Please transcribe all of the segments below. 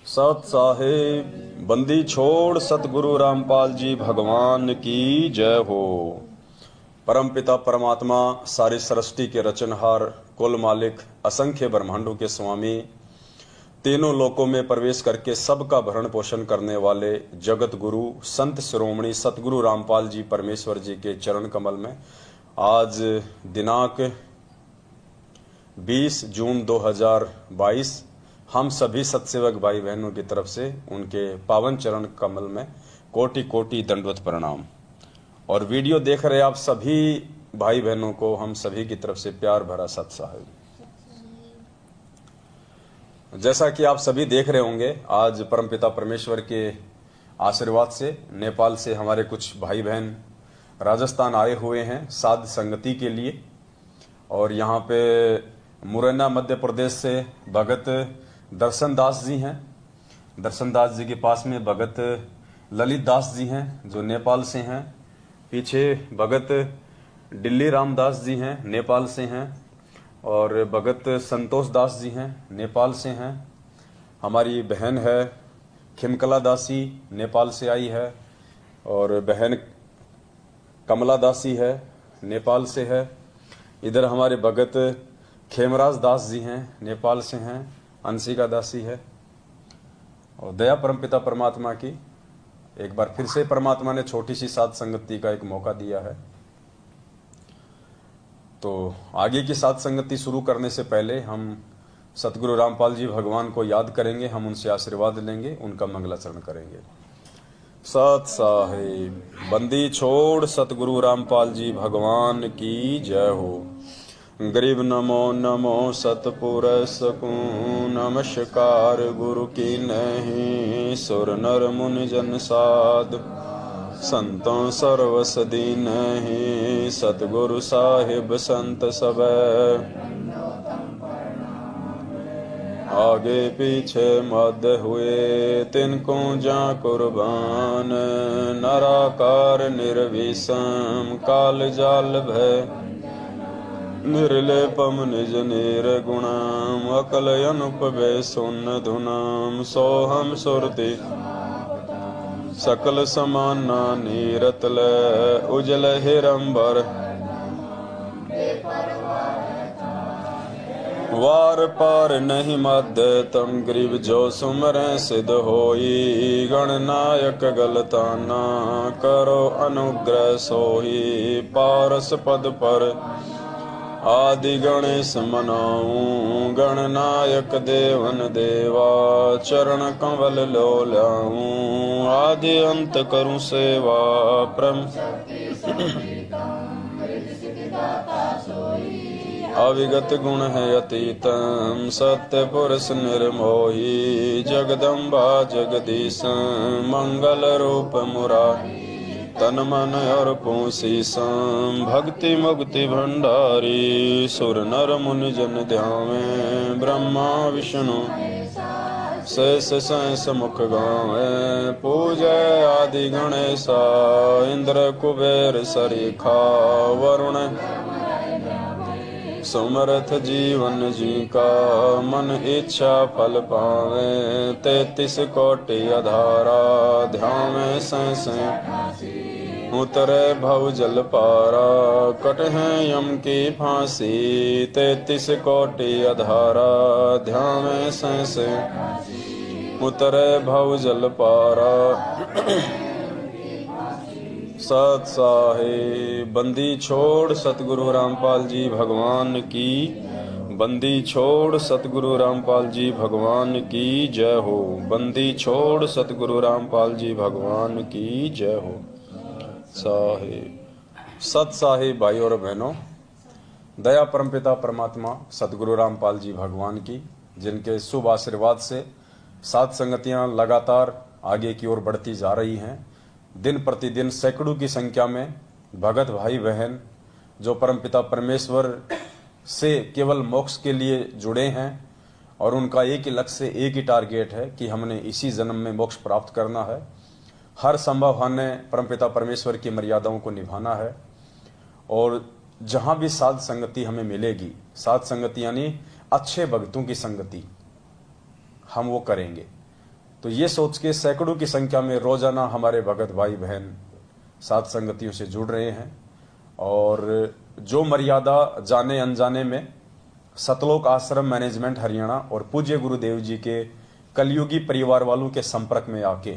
सत साहिब बंदी छोड़ सतगुरु रामपाल जी भगवान की जय हो। परमपिता परमात्मा सारी सृष्टि के रचनहार, कुल मालिक, असंख्य ब्रह्मांडों के स्वामी, तीनों लोकों में प्रवेश करके सबका भरण पोषण करने वाले जगत गुरु संत शिरोमणि सतगुरु रामपाल जी परमेश्वर जी के चरण कमल में आज दिनांक 20 जून 2022 हम सभी सत्सेवक भाई बहनों की तरफ से उनके पावन चरण कमल में कोटि कोटि दंडवत प्रणाम। और वीडियो देख रहे आप सभी भाई बहनों को हम सभी की तरफ से प्यार भरा सत साहिब। जैसा कि आप सभी देख रहे होंगे, आज परमपिता परमेश्वर के आशीर्वाद से नेपाल से हमारे कुछ भाई बहन राजस्थान आए हुए हैं साध संगति के लिए। और यहाँ पे मुरैना मध्य प्रदेश से भगत दर्शन दास जी हैं। दर्शन दास जी के पास में भगत ललित दास जी हैं जो नेपाल से हैं। पीछे भगत दिल्ली रामदास जी हैं, नेपाल से हैं। और भगत संतोष दास जी हैं, नेपाल से हैं। हमारी बहन है खिमकला दासी, नेपाल से आई है। और बहन कमला दासी है, नेपाल से है। इधर हमारे भगत खेमराज दास जी हैं, नेपाल से हैं। अंशिका दासी है। और दया परमपिता परमात्मा की एक बार फिर से परमात्मा ने छोटी सी साध संगति का एक मौका दिया है। तो आगे की साध संगति शुरू करने से पहले हम सतगुरु रामपाल जी भगवान को याद करेंगे, हम उनसे आशीर्वाद लेंगे, उनका मंगलाचरण करेंगे। सत साहिब बंदी छोड़ सतगुरु रामपाल जी भगवान की जय हो। गरीब नमो नमो सतपुरुष को नमस्कार गुरु की नहीं। सुर नर मुनि जन साध संतों सर्वस दीन ही। सतगुरु साहिब संत सब आगे पीछे मध्य हुए तिनको जा कुर्बान। नराकार निर्विषम काल जाल भय निर्लेपम निज निर्गुणाम। अकल अनुपवे सुन धुनाम सोहम सुरति सकल समाना नीरतल उजल हिरंबर। वार पार नहीं मध्य तम ग्रीव जो सुमरें सिद्ध होई। गणनायक गलताना करो अनुग्रह सोही। पारस पद पर आदि गणेश मनाऊं। गणनायक देवन देवा चरण कंवल लो लाऊं। आदि अंत करूं सेवा परम अविगत गुण है अतीतम। सत्य पुरुष निर्मोही। जगदम्बा जगदीश मंगल रूप मुरारी। तन मन और पूसीसम भक्ति मुक्ति भंडारी। सुर नर मुनि जन ध्यावे ब्रह्मा विष्णु शेष सहस मुख गावे। पूजय आदि गणेशा इंद्र कुबेर सरीखा। वरुण सुमरथ जीवन जी का मन इच्छा फल पावे। 33 कोटि अधारा ध्यान सहस उतरे भव जल पारा। कट है यम की फांसी 33 कोटि अधारा। ध्यान सहस उतरे भव जल पारा। सत साहिब बंदी छोड़ सतगुरु रामपाल जी भगवान की। बंदी छोड़ सतगुरु रामपाल जी भगवान की जय हो। बंदी छोड़ सतगुरु रामपाल जी भगवान की जय हो। साहिब सत साहिब भाई और बहनों, दया परमपिता परमात्मा सतगुरु रामपाल जी भगवान की, जिनके शुभ आशीर्वाद से साध संगतियां लगातार आगे की ओर बढ़ती जा रही हैं। दिन प्रतिदिन सैकड़ों की संख्या में भगत भाई बहन जो परमपिता परमेश्वर से केवल मोक्ष के लिए जुड़े हैं और उनका एक ही लक्ष्य, एक ही टारगेट है कि हमने इसी जन्म में मोक्ष प्राप्त करना है। हर संभव हमने परमपिता परमेश्वर की मर्यादाओं को निभाना है। और जहाँ भी साध संगति हमें मिलेगी, साध संगति यानी अच्छे भक्तों की संगति, हम वो करेंगे। तो ये सोच के सैकड़ों की संख्या में रोजाना हमारे भगत भाई बहन साध संगतियों से जुड़ रहे हैं और जो मर्यादा जाने अनजाने में सतलोक आश्रम मैनेजमेंट हरियाणा और पूज्य गुरुदेव जी के कलयुगी परिवार वालों के संपर्क में आके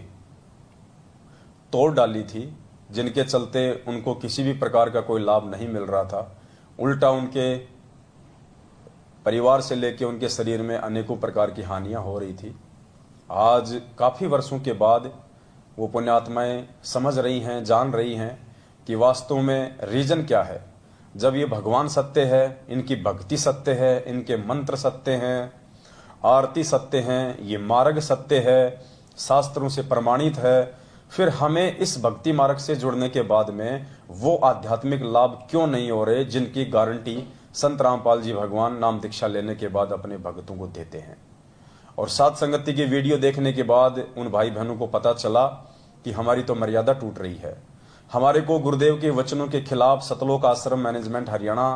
तोड़ डाली थी, जिनके चलते उनको किसी भी प्रकार का कोई लाभ नहीं मिल रहा था, उल्टा उनके परिवार से लेकर उनके शरीर में अनेकों प्रकार की हानियां हो रही थी। आज काफी वर्षों के बाद वो पुण्यात्माएं समझ रही हैं, जान रही हैं कि वास्तव में रीजन क्या है। जब ये भगवान सत्य है, इनकी भक्ति सत्य है, इनके मंत्र सत्य हैं, आरती सत्य हैं, ये मार्ग सत्य है, शास्त्रों से प्रमाणित है, फिर हमें इस भक्ति मार्ग से जुड़ने के बाद में वो आध्यात्मिक लाभ क्यों नहीं हो रहे जिनकी गारंटी संत रामपाल जी भगवान नाम दीक्षा लेने के बाद अपने भक्तों को देते हैं। और साध संगति की वीडियो देखने के बाद उन भाई बहनों को पता चला कि हमारी तो मर्यादा टूट रही है। हमारे को गुरुदेव के वचनों के खिलाफ सतलोक आश्रम मैनेजमेंट हरियाणा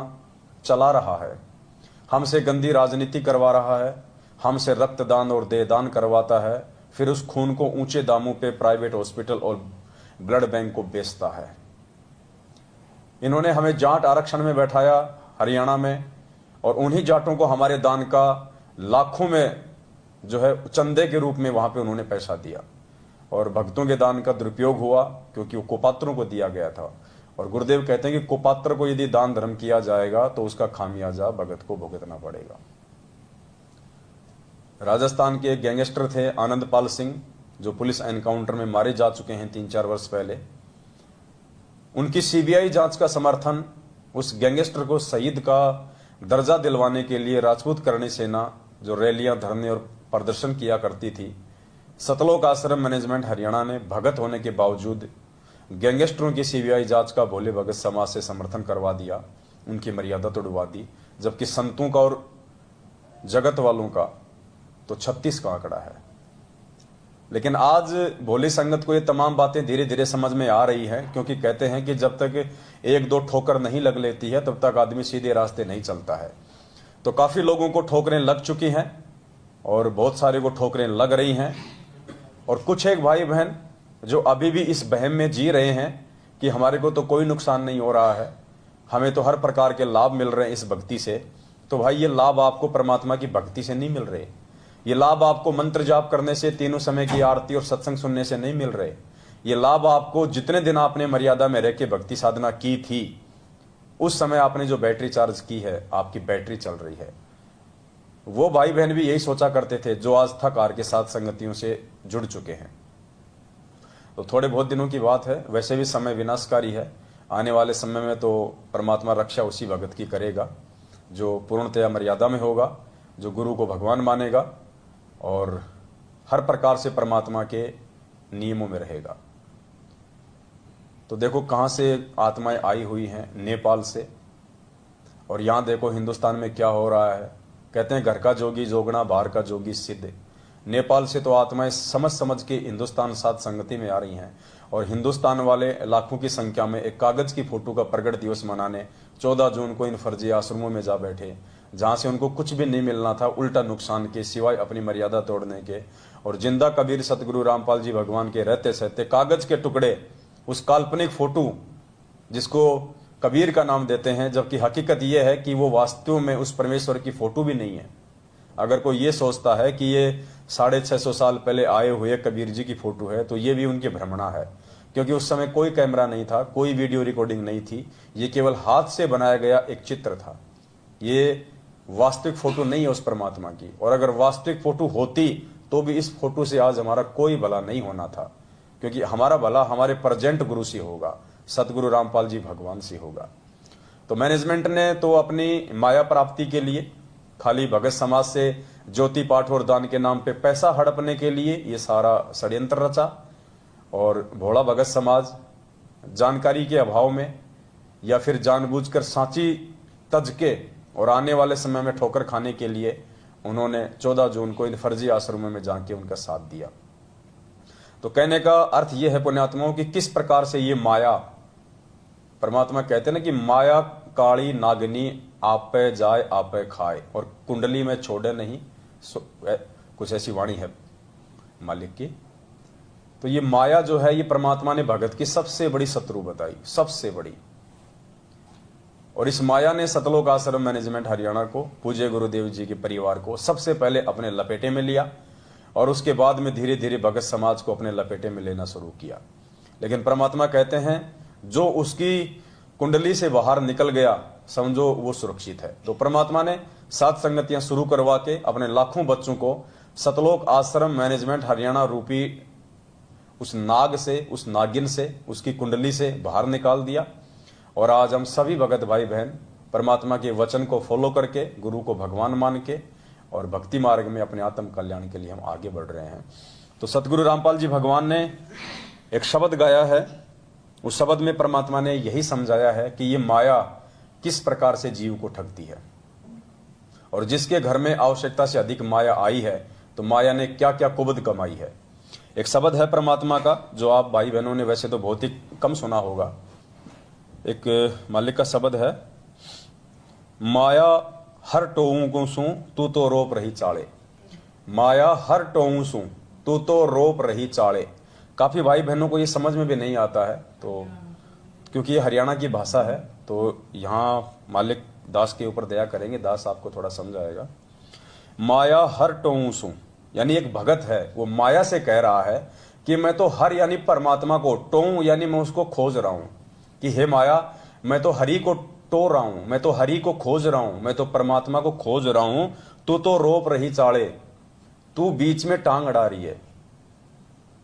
चला रहा है, हमसे गंदी राजनीति करवा रहा है, हमसे रक्तदान और देहदान करवाता है, फिर उस खून को ऊंचे दामों पे प्राइवेट हॉस्पिटल और ब्लड बैंक को बेचता है। इन्होंने हमें जाट आरक्षण में बैठाया हरियाणा में और उन्हीं जाटों को हमारे दान का लाखों में जो है चंदे के रूप में वहां पे उन्होंने पैसा दिया और भक्तों के दान का दुरुपयोग हुआ क्योंकि वो कुपात्रों को दिया गया था। और गुरुदेव कहते हैं कि कुपात्र को यदि दान धर्म किया जाएगा तो उसका खामियाजा भगत को भुगतना पड़ेगा। राजस्थान के एक गैंगस्टर थे आनंदपाल सिंह, जो पुलिस एनकाउंटर में मारे जा चुके हैं 3-4 वर्ष पहले। उनकी सीबीआई जांच का समर्थन उस गैंगस्टर को शहीद का दर्जा दिलवाने के लिए राजपूत करणी सेना जो रैलियां, धरने और प्रदर्शन किया करती थी, सतलोक आश्रम मैनेजमेंट हरियाणा ने भगत होने के बावजूद गैंगस्टरों की सीबीआई जांच का भोले भगत समाज से समर्थन करवा दिया, उनकी मर्यादा तोड़वा दी। जबकि संतों का और जगत वालों का तो 36 का आंकड़ा है। लेकिन आज भोली संगत को ये तमाम बातें धीरे धीरे समझ में आ रही है, क्योंकि कहते हैं कि जब तक 1-2 ठोकर नहीं लग लेती है तब तक आदमी सीधे रास्ते नहीं चलता है। तो काफी लोगों को ठोकरें लग चुकी हैं और बहुत सारे को ठोकरें लग रही हैं। और कुछ एक भाई बहन जो अभी भी इस बहम में जी रहे हैं कि हमारे को तो कोई नुकसान नहीं हो रहा है, हमें तो हर प्रकार के लाभ मिल रहे हैं इस भक्ति से। तो भाई ये लाभ आपको परमात्मा की भक्ति से नहीं मिल रहे, ये लाभ आपको मंत्र जाप करने से, तीनों समय की आरती और सत्संग सुनने से नहीं मिल रहे। ये लाभ आपको जितने दिन आपने मर्यादा में रह के भक्ति साधना की थी, उस समय आपने जो बैटरी चार्ज की है, आपकी बैटरी चल रही है। वो भाई बहन भी यही सोचा करते थे जो आज थक हार के साथ संगतियों से जुड़ चुके हैं। तो थोड़े बहुत दिनों की बात है, वैसे भी समय विनाशकारी है। आने वाले समय में तो परमात्मा रक्षा उसी भगत की करेगा जो पूर्णतया मर्यादा में होगा, जो गुरु को भगवान मानेगा और हर प्रकार से परमात्मा के नियमों में रहेगा। तो देखो कहां से आत्माएं आई हुई हैं, नेपाल से। और यहां देखो हिंदुस्तान में क्या हो रहा है। कहते हैं घर का जोगी जोगना, बाहर का जोगी सिद्ध। नेपाल से तो आत्माएं समझ समझ के हिंदुस्तान साथ संगति में आ रही हैं और हिंदुस्तान वाले लाखों की संख्या में एक कागज की फोटो का प्रगट दिवस मनाने 14 जून को इन फर्जी आश्रमों में जा बैठे, जहां से उनको कुछ भी नहीं मिलना था, उल्टा नुकसान के सिवाय अपनी मर्यादा तोड़ने के। और जिंदा कबीर सतगुरु रामपाल जी भगवान के रहते सहते कागज के टुकड़े, उस काल्पनिक फोटो जिसको कबीर का नाम देते हैं, जबकि हकीकत यह है कि वो वास्तव में उस परमेश्वर की फोटो भी नहीं है। अगर कोई ये सोचता है कि ये 650 साल पहले आए हुए कबीर जी की फोटो है तो ये भी उनकी भ्रमणा है, क्योंकि उस समय कोई कैमरा नहीं था, कोई वीडियो रिकॉर्डिंग नहीं थी, ये केवल हाथ से बनाया गया एक चित्र था। ये वास्तविक फोटो नहीं है उस परमात्मा की। और अगर वास्तविक फोटो होती तो भी इस फोटो से आज हमारा कोई भला नहीं होना था, क्योंकि हमारा भला हमारे प्रेजेंट गुरु से होगा, सतगुरु रामपाल जी भगवान से होगा। तो मैनेजमेंट ने तो अपनी माया प्राप्ति के लिए खाली भगत समाज से ज्योति पाठ और दान के नाम पे पैसा हड़पने के लिए ये सारा षड्यंत्र रचा। और भोला भगत समाज जानकारी के अभाव में या फिर जानबूझकर सांची तज के और आने वाले समय में ठोकर खाने के लिए उन्होंने 14 जून को इन फर्जी आश्रमों में जाके उनका साथ दिया। तो कहने का अर्थ यह है पुण्यात्माओं कि किस प्रकार से ये माया, परमात्मा कहते हैं ना कि माया काली नागनी आपे जाए आपे खाए और कुंडली में छोड़े नहीं, कुछ ऐसी वाणी है। मालिक की। तो ये माया जो है, ये परमात्मा ने भगत की सबसे बड़ी शत्रु बताई, सबसे बड़ी। और इस माया ने सतलोक आश्रम मैनेजमेंट हरियाणा को, पूज्य गुरुदेव जी के परिवार को सबसे पहले अपने लपेटे में लिया, और उसके बाद में धीरे धीरे भगत समाज को अपने लपेटे में लेना शुरू किया। लेकिन परमात्मा कहते हैं जो उसकी कुंडली से बाहर निकल गया, समझो वो सुरक्षित है। तो परमात्मा ने सात संगतियां शुरू करवा के अपने लाखों बच्चों को सतलोक आश्रम मैनेजमेंट हरियाणा रूपी उस नाग से, उस नागिन से, उसकी कुंडली से बाहर निकाल दिया। और आज हम सभी भगत भाई बहन परमात्मा के वचन को फॉलो करके, गुरु को भगवान मान के और भक्ति मार्ग में अपने आत्म कल्याण के लिए हम आगे बढ़ रहे हैं। तो सतगुरु रामपाल जी भगवान ने एक शब्द गाया है, उस शब्द में परमात्मा ने यही समझाया है कि ये माया किस प्रकार से जीव को ठगती है, और जिसके घर में आवश्यकता से अधिक माया आई है तो माया ने क्या क्या कुबद कमाई है। एक शब्द है परमात्मा का जो आप भाई बहनों ने वैसे तो बहुत ही कम सुना होगा। एक मालिक का शब्द है, माया हर टोऊ को सू तू तो रोप रही चाले। माया हर टोऊ सू तू तो रोप रही चाले। काफी भाई बहनों को ये समझ में भी नहीं आता है, तो क्योंकि ये हरियाणा की भाषा है, तो यहाँ मालिक दास के ऊपर दया करेंगे, दास आपको थोड़ा समझाएगा। माया हर टोऊ सू, यानी एक भगत है, वो माया से कह रहा है कि मैं तो हर यानी परमात्मा को टोऊ, यानी मैं उसको खोज रहा हूं कि हे माया, मैं तो हरि को टो रहा हूं, मैं तो हरि को खोज रहा हूं, मैं तो परमात्मा को खोज रहा हूं। तू तो रोप रही चाले, तू बीच में टांग अड़ा रही है,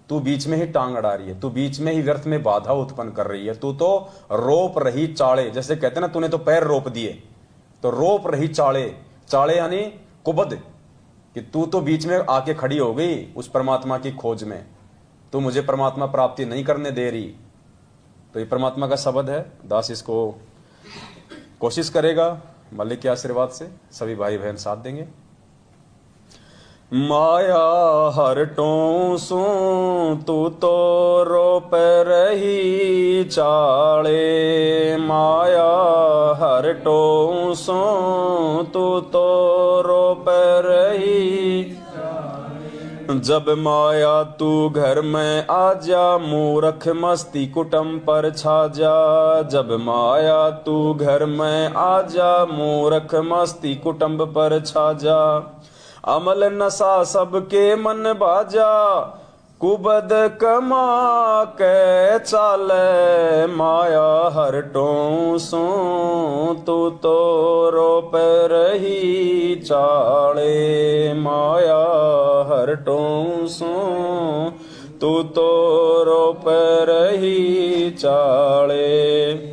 तू बीच में ही टांग अड़ा रही है, तू बीच में ही व्यर्थ में बाधा उत्पन्न कर रही है। तू तो रोप रही चाले, जैसे कहते ना तूने तो पैर रोप दिए, तो रोप रही चाले। चाले यानी कुबद, कि तू तो बीच में आके खड़ी हो गई उस परमात्मा की खोज में, तू मुझे परमात्मा प्राप्ति नहीं करने दे रही। तो ये परमात्मा का शब्द है। दास इसको कोशिश करेगा, मालिक के आशीर्वाद से सभी भाई बहन साथ देंगे। माया हर टों सू तू तो रोप रही चाले। माया हर टों सू तू तो रोप रही। जब माया तू घर में आ जा, मूर्ख मस्ती कुटुंब पर छा जा। जब माया तू घर में आ जा, मूर्ख मस्ती कुटुंब पर छा जा। अमल नशा सबके मन बाजा, कुबद कमा के चाले। माया हर टों सू तू तो रोप रही चाले। माया हर टों सू तू तो रोप रही चाले।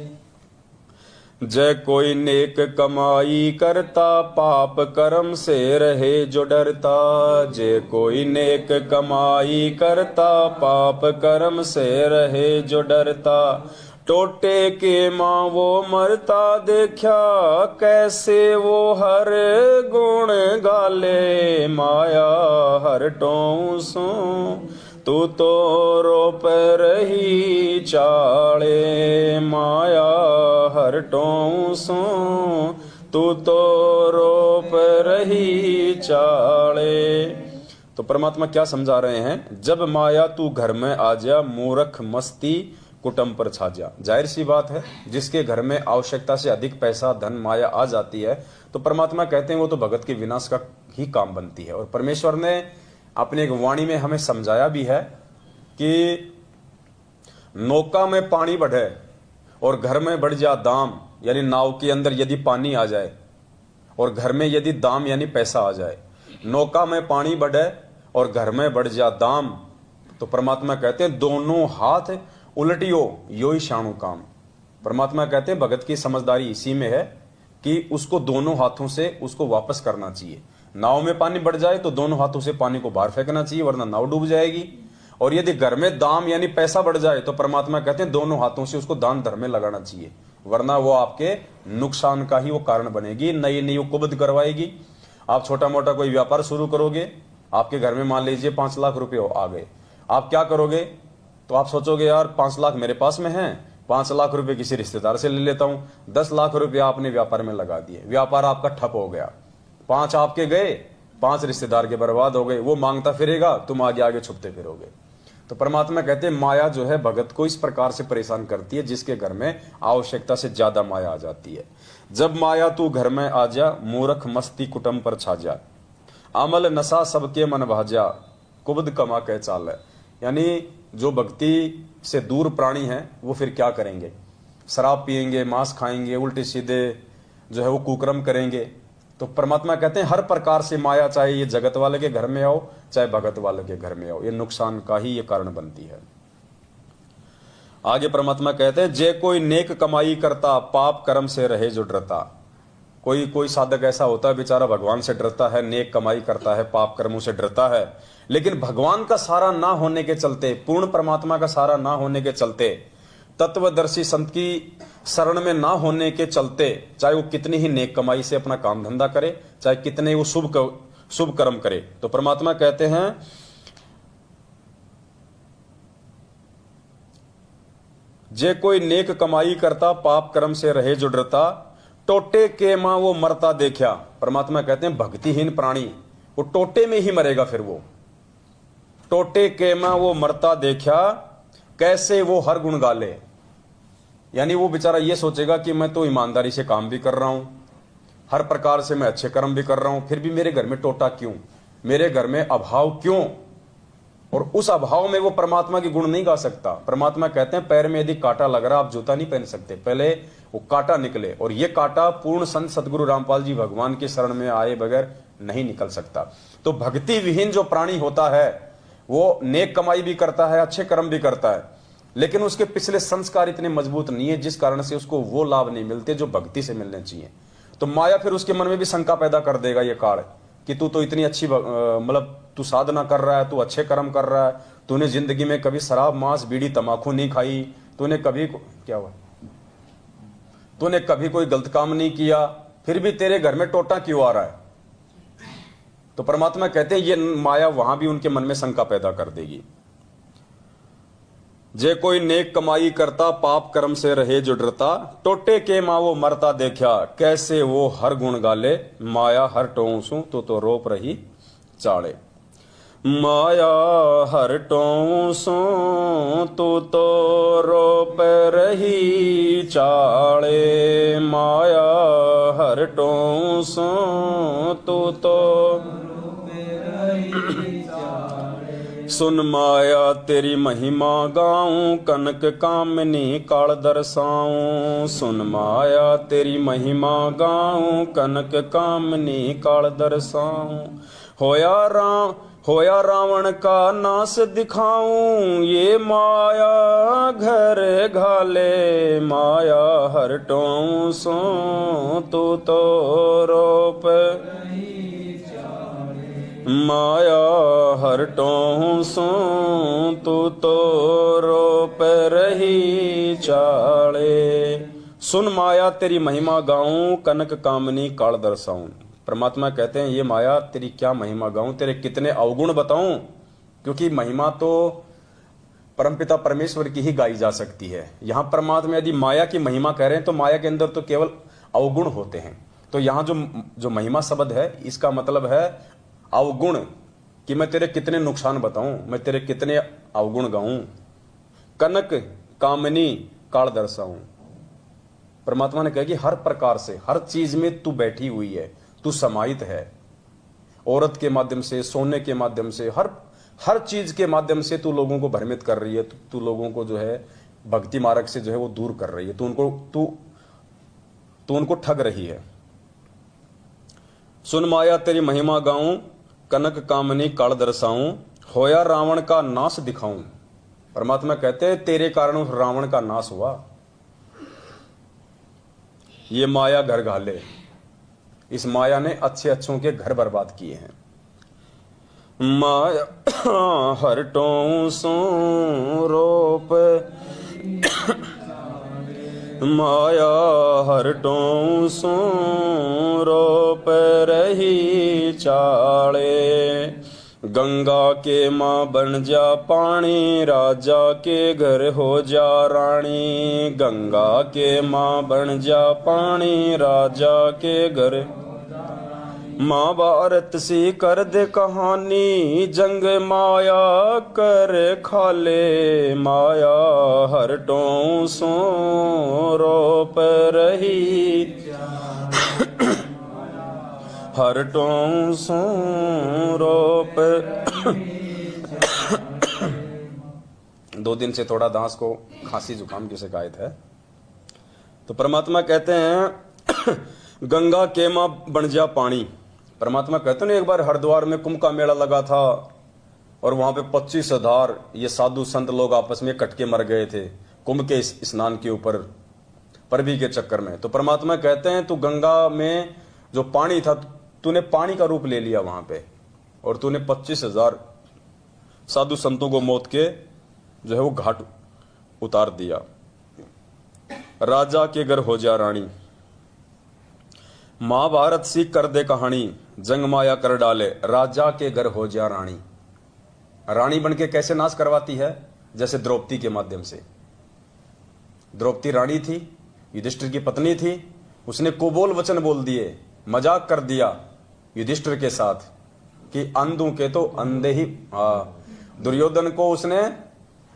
जय कोई नेक कमाई करता, पाप कर्म से रहे जो डरता। जय कोई नेक कमाई करता, पाप कर्म से रहे जो डरता। टोटे के माँ वो मरता, देखा कैसे वो हर गुण गाले। माया हर टों सू तू तो रोप रही चाले। माया हर टों सू तू तो रोप रही चाले। तो परमात्मा क्या समझा रहे हैं, जब माया तू घर में आ जा, मूर्ख मस्ती कुटुंब पर छा जा। जाहिर सी बात है, जिसके घर में आवश्यकता से अधिक पैसा धन माया आ जाती है तो परमात्मा कहते हैं वो तो भगत के विनाश का ही काम बनती है। और परमेश्वर ने अपने एक वाणी में हमें समझाया भी है कि नौका में पानी बढ़े और घर में बढ़ जा दाम, यानी नाव के अंदर यदि पानी आ जाए और घर में यदि दाम यानी पैसा आ जाए। नौका में पानी बढ़े और घर में बढ़ जा दाम, तो परमात्मा कहते हैं दोनों हाथ उलटियो यो ही शाणु काम। परमात्मा कहते हैं भगत की समझदारी इसी में है कि उसको दोनों हाथों से उसको वापस करना चाहिए। नाव में पानी बढ़ जाए तो दोनों हाथों से पानी को बाहर फेंकना चाहिए, वरना नाव डूब जाएगी। और यदि घर में दाम यानी पैसा बढ़ जाए तो परमात्मा कहते हैं दोनों हाथों से उसको दान धर्म में लगाना चाहिए, वरना वो आपके नुकसान का ही वो कारण बनेगी, नई नई कुबद करवाएगी। आप छोटा मोटा कोई व्यापार शुरू करोगे, आपके घर में मान लीजिए 5 लाख रुपए आ गए, आप क्या करोगे? तो आप सोचोगे यार 5 लाख मेरे पास में है, 5 लाख रुपए किसी रिश्तेदार से ले लेता हूं। 10 लाख रुपया आपने व्यापार में लगा दिए, व्यापार आपका ठप हो गया। 5 आपके गए, 5 रिश्तेदार के बर्बाद हो गए, वो मांगता फिरेगा, तुम आगे आगे छुपते फिरोगे। तो परमात्मा कहते हैं माया जो है भगत को इस प्रकार से परेशान करती है जिसके घर में आवश्यकता से ज्यादा माया आ जाती है। जब माया तू घर में आ जा, मूर्ख मस्ती कुटुंब पर छा जा, अमल नशा सबके मन भाजा, कुबद कमा के चाल है। यानी जो भक्ति से दूर प्राणी हैं वो फिर क्या करेंगे, शराब पिएंगे, मांस खाएंगे, उल्टे सीधे जो है वो कुकर्म करेंगे। तो परमात्मा कहते हैं हर प्रकार से माया, चाहे ये जगत वाले के घर में आओ चाहे भगत वाले के घर में आओ, ये नुकसान का ही ये कारण बनती है। आगे परमात्मा कहते हैं जे कोई नेक कमाई करता, पाप कर्म से रहे जो डरता। कोई साधक ऐसा होता है बेचारा भगवान से डरता है, नेक कमाई करता है, पाप कर्मों से डरता है, लेकिन भगवान का सहारा ना होने के चलते, पूर्ण परमात्मा का सहारा ना होने के चलते, तत्वदर्शी संत की शरण में ना होने के चलते, चाहे वो कितनी ही नेक कमाई से अपना काम धंधा करे, चाहे कितने वो शुभ कर्म करे, तो परमात्मा कहते हैं जे कोई नेक कमाई करता, पाप कर्म से रहे जो डरता, टोटे के मां वो मरता देखा। परमात्मा कहते हैं भक्तिहीन प्राणी वो टोटे में ही मरेगा। फिर वो टोटे के मां वो मरता देखा, कैसे वो हर गुण गाले। यानी वो बेचारा ये सोचेगा कि मैं तो ईमानदारी से काम भी कर रहा हूं, हर प्रकार से मैं अच्छे कर्म भी कर रहा हूं, फिर भी मेरे घर में टोटा क्यों, मेरे घर में अभाव क्यों। और उस अभाव में वो परमात्मा की गुण नहीं गा सकता। परमात्मा कहते हैं पैर में यदि कांटा लग रहा, आप जूता नहीं पहन सकते, पहले वो कांटा निकले, और ये कांटा पूर्ण संत सदगुरु रामपाल जी भगवान के शरण में आए बगैर नहीं निकल सकता। तो भक्ति विहीन जो प्राणी होता है वो नेक कमाई भी करता है, अच्छे कर्म भी करता है, लेकिन उसके पिछले संस्कार इतने मजबूत नहीं है जिस कारण से उसको वो लाभ नहीं मिलते जो भक्ति से मिलने चाहिए। तो माया फिर उसके मन में भी शंका पैदा कर देगा ये काल कि तू तो इतनी अच्छी मतलब तू साधना कर रहा है, तू अच्छे कर्म कर रहा है, तूने जिंदगी में कभी शराब मांस बीड़ी तंबाकू नहीं खाई, तूने कभी क्या हुआ, तूने कभी कोई गलत काम नहीं किया, फिर भी तेरे घर में टोटा क्यों आ रहा है। तो परमात्मा कहते हैं ये माया वहां भी उनके मन में शंका पैदा कर देगी। जे कोई नेक कमाई करता, पाप कर्म से रहे जो डरता, टोटे के मां वो मरता देखा, कैसे वो हर गुण गाले, माया हर टोंसू तो रोप रही चाड़े। माया हर टोंसू तो रोप रही चाड़े, माया हर टोंसू तो सुन माया तेरी महिमा गाऊं, कनक कामनी काल दर्शाऊं। सुन माया तेरी महिमा गाऊं, कनक कामनी काल दर्शाऊं। होया रावण का नाश दिखाऊं, ये माया घर घाले, माया हर टोंसू तो रोप, माया हर टोंसू तो रोप रही चाड़े। सुन माया तेरी महिमा गाऊं, कनक कामनी काल दर्शाऊं। परमात्मा कहते हैं ये माया तेरी क्या महिमा गाऊं, तेरे कितने अवगुण बताऊं, क्योंकि महिमा तो परमपिता परमेश्वर की ही गाई जा सकती है। यहां परमात्मा यदि माया की महिमा कह रहे हैं तो माया के अंदर तो केवल अवगुण होते हैं। तो यहां जो महिमा शब्द है इसका मतलब है अवगुण, कि मैं तेरे कितने नुकसान बताऊं, मैं तेरे कितने अवगुण गाऊं। कनक कामनी काल दर्शाऊं। परमात्मा ने कहा कि हर प्रकार से, हर चीज में तू बैठी हुई है, तू समाहित है। औरत के माध्यम से, सोने के माध्यम से, हर चीज के माध्यम से तू लोगों को भ्रमित कर रही है, तू लोगों को जो है भक्ति मार्ग से जो है वो दूर कर रही है, तू उनको ठग रही है। सुन माया तेरी महिमा गाऊं, कनक कामनी काल दर्शाऊं। होया रावण का नाश दिखाऊं। परमात्मा कहते हैं तेरे कारण उस रावण का नाश हुआ। ये माया घर घाले, इस माया ने अच्छे अच्छों के घर बर्बाद किए हैं। माया हर टोंसू रोप, माया हर टोंसू रोप रही चाड़े। गंगा के मां बन जा पानी, राजा के घर हो जा रानी। गंगा के मां बन जा पानी, राजा के घर। महाभारत सी कर दे कहानी, जंग माया कर खाले, माया हरटों सो रोप रही, हरटों सो रोप। 2 दिन से थोड़ा दांस को खांसी जुकाम की शिकायत है। तो परमात्मा कहते हैं गंगा के मां बन जा पानी। परमात्मा कहते हैं एक बार हरिद्वार में कुंभ का मेला लगा था और वहां पे 25,000 ये साधु संत लोग आपस में कट के मर गए थे कुंभ के स्नान के ऊपर परवी के चक्कर में। तो परमात्मा कहते हैं तू गंगा में जो पानी था, तूने पानी का रूप ले लिया वहां पे और तूने 25,000 साधु संतों को मौत के जो है वो घाट उतार दिया। राजा के घर हो जा रानी, महाभारत सी कर दे कहानी, जंग माया कर डाले, राजा के घर हो जा रानी। रानी बनके कैसे नाश करवाती है? जैसे द्रौपदी के माध्यम से। द्रौपदी रानी थी, युधिष्ठिर की पत्नी थी, उसने कुबोल वचन बोल दिए, मजाक कर दिया युधिष्ठिर के साथ कि अंधों के तो अंधे ही। दुर्योधन को उसने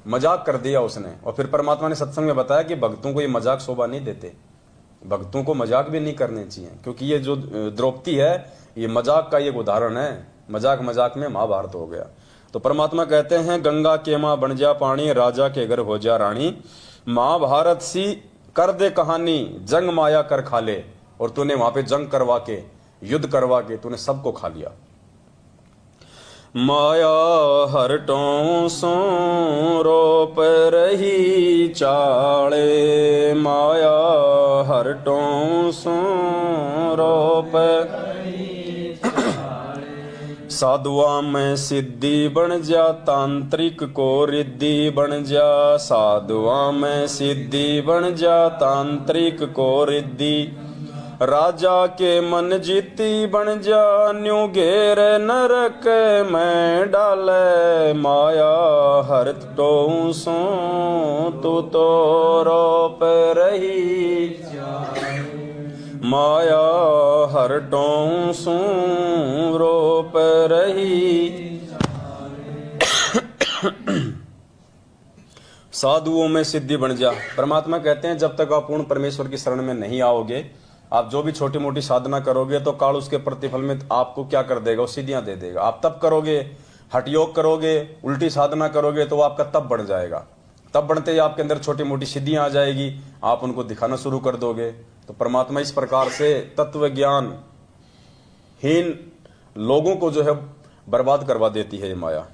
मजाक कर दिया उसने। और फिर परमात्मा ने सत्संग में बताया कि भक्तों को ये मजाक शोभा नहीं देते, भक्तों को मजाक भी नहीं करने चाहिए, क्योंकि ये जो द्रौपदी है ये मजाक का एक उदाहरण है। मजाक मजाक में महाभारत हो गया। तो परमात्मा कहते हैं गंगा के मां बन जा पानी, राजा के घर हो जा रानी, महाभारत सी कर दे कहानी, जंग माया कर खा ले। और तूने वहां पे जंग करवा के, युद्ध करवा के तूने सबको खा लिया। माया हरटों सो रोप रही चाले, माया हरटों सो रोप। साधुआ में सिद्धि बन जा, तांत्रिक को रिद्धि बन जा, साधुआ में सिद्धि बन जा, तांत्रिक को रिद्धि। राजा के मन जीती बन जा, न्यू घेर नरक में डाले, माया हरटों सो तू तो रोप रही, माया हरटों सो रोप रही। साधुओं में सिद्धि बन जा। परमात्मा कहते हैं जब तक आप पूर्ण परमेश्वर की शरण में नहीं आओगे, आप जो भी छोटी मोटी साधना करोगे तो काल उसके प्रतिफल में आपको क्या कर देगा, वो सिद्धियां दे देगा। आप तब करोगे, हठ योग करोगे, उल्टी साधना करोगे तो वो आपका तब बढ़ जाएगा। तब बढ़ते ही आपके अंदर छोटी मोटी सिद्धियां आ जाएगी, आप उनको दिखाना शुरू कर दोगे। तो परमात्मा इस प्रकार से तत्व ज्ञान हीन लोगों को जो है बर्बाद करवा देती है ये माया।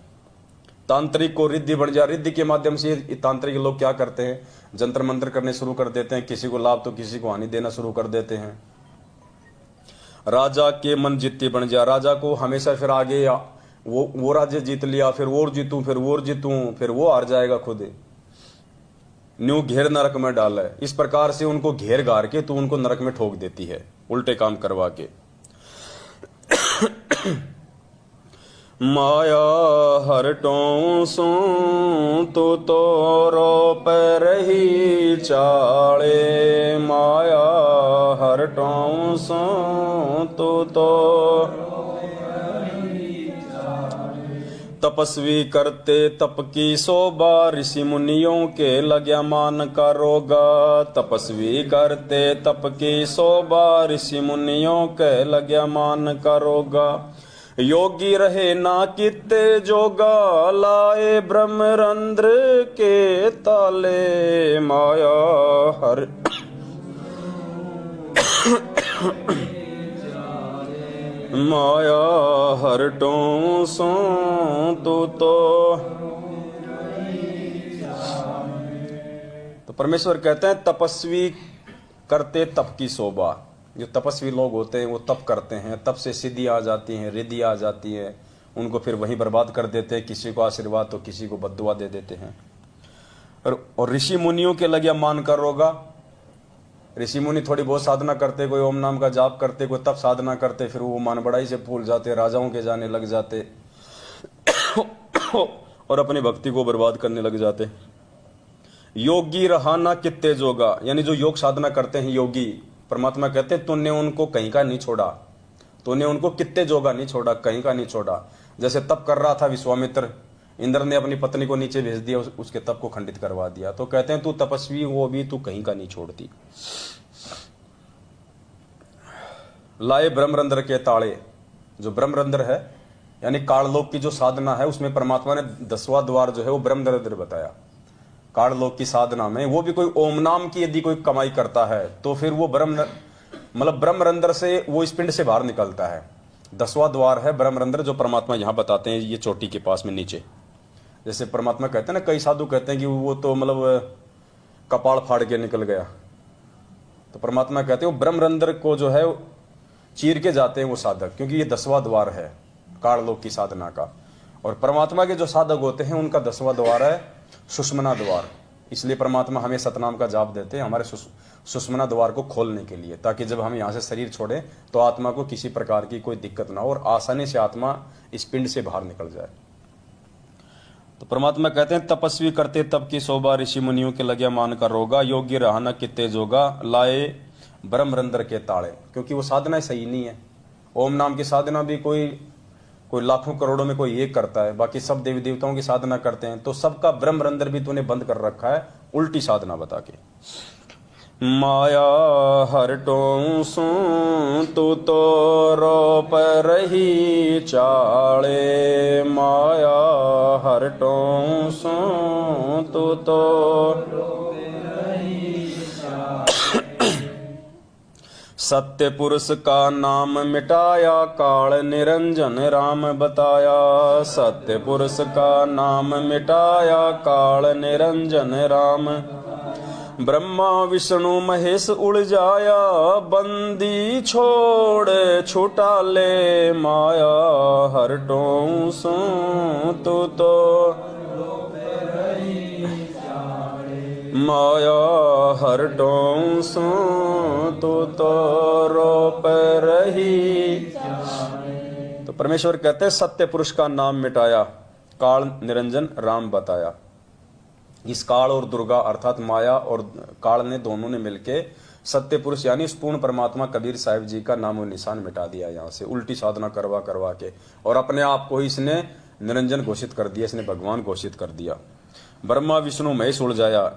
तांत्रिक को रिद्धि बन जा। रिद्धि के माध्यम से तांत्रिक लोग क्या करते हैं, जंत्र मंत्र करने शुरू कर देते हैं, किसी को लाभ तो किसी को हानि देना शुरू कर देते हैं। राजा के मन जीती बन जा। राजा को हमेशा फिर आगे वो राज्य जीत लिया, फिर वो जीतूं, फिर वो जीतूं, फिर वो हार जाएगा खुद। न्यू घेर नरक में डाला है। इस प्रकार से उनको घेर गार के तू उनको नरक में ठोक देती है, उल्टे काम करवा के। माया हरटों सो तू तो रोप रही चाले, माया हरटों सो तू तो। तपस्वी करते तप की शोभा, ऋषि मुनियों के लग्या मान का रोगा। तपस्वी करते तप की शोभा, ऋषि मुनियों के लग्या मान का रोगा। योगी रहे ना कित्ते जोगा, लाए ब्रह्मरंध्र के ताले, माया हर। माया हरटों सो तू तो परमेश्वर कहते हैं तपस्वी करते तप की शोभा। जो तपस्वी लोग होते हैं वो तप करते हैं, तप से सिद्धि आ जाती है, रिद्धि आ जाती है, उनको फिर वहीं बर्बाद कर देते हैं। किसी को आशीर्वाद तो किसी को बद्दुआ दे देते हैं। और ऋषि मुनियों के लगे मान कर रोगा। ऋषि मुनि थोड़ी बहुत साधना करते, कोई ओम नाम का जाप करते, कोई तप साधना करते, फिर वो मान बड़ाई से भूल जाते, राजाओं के जाने लग जाते और अपनी भक्ति को बर्बाद करने लग जाते। योगी रहा ना कित्ते जोगा, यानी जो योग साधना करते हैं योगी, परमात्मा कहते हैं तूने उनको कहीं का नहीं छोड़ा, तूने उनको कितने जोगा नहीं छोड़ा, कहीं का नहीं छोड़ा। जैसे तप कर रहा था विश्वामित्र, इंद्र ने अपनी पत्नी को नीचे भेज दिया, उसके तप को खंडित करवा दिया। तो कहते हैं तू तपस्वी वो भी तू कहीं का नहीं छोड़ती। लाए ब्रह्मरंध्र के ताले, जो ब्रह्मरंध्र है यानी काललोक की जो साधना है, उसमें परमात्मा ने 10वां द्वार जो है वो ब्रह्मरंध्र बताया। काललोक की साधना में वो भी कोई ओम नाम की यदि कोई कमाई करता है तो फिर वो ब्रह्मरंध्र से वो इस पिंड से बाहर निकलता है। 10वां द्वार है ब्रह्मरंध्र, जो परमात्मा यहां बताते हैं ये चोटी के पास में नीचे। जैसे परमात्मा कहते हैं ना, कई साधु कहते हैं कि वो तो कपाल फाड़ के निकल गया, तो परमात्मा कहते हैं वो ब्रह्मरंध्र को जो है चीर के जाते हैं वो साधक, क्योंकि ये 10वां द्वार है काललोक की साधना का। और परमात्मा के जो साधक होते हैं उनका 10वां द्वार है सुषमना द्वार। इसलिए परमात्मा हमें सतनाम का जाप देते हैं हमारे सुषमना द्वार को खोलने के लिए, ताकि जब हम यहाँ से शरीर छोड़ें तो आत्मा को किसी प्रकार की कोई दिक्कत ना हो और आसानी से आत्मा इस पिंड से बाहर निकल जाए। तो परमात्मा कहते हैं तपस्वी करते तब की शोभा, ऋषि मुनियों के लगे मान का रोगा, योग्य रहना कितने जोगा, लाए ब्रह्मरंध्र के ताले। क्योंकि वो साधना सही नहीं है। ओम नाम की साधना भी कोई लाखों करोड़ों में कोई एक करता है, बाकी सब देवी देवताओं की साधना करते हैं। तो सबका ब्रह्मरंध्र भी तूने बंद कर रखा है उल्टी साधना बता के। माया हरटों सू तू तो रोप रही चाले, माया हरटों सू तू तो सत्य पुरुष का नाम मिटाया, काल निरंजन राम बताया। सत्य पुरुष का नाम मिटाया, काल निरंजन राम। ब्रह्मा विष्णु महेश उलझाया, बंदी छोड़ छुटा ले, माया हरटों सू तू तो माया हरटों सू तू तो रोप रही। तो परमेश्वर कहते हैं सत्य पुरुष का नाम मिटाया, काल निरंजन राम बताया। इस काल और दुर्गा अर्थात माया और काल ने दोनों ने मिलके सत्य पुरुष यानी इस पूर्ण परमात्मा कबीर साहिब जी का नामो निशान मिटा दिया यहाँ से, उल्टी साधना करवा करवा के। और अपने आप को ही इसने निरंजन घोषित कर दिया, इसने भगवान घोषित कर दिया। ब्रह्मा विष्णु महेश उलझाया,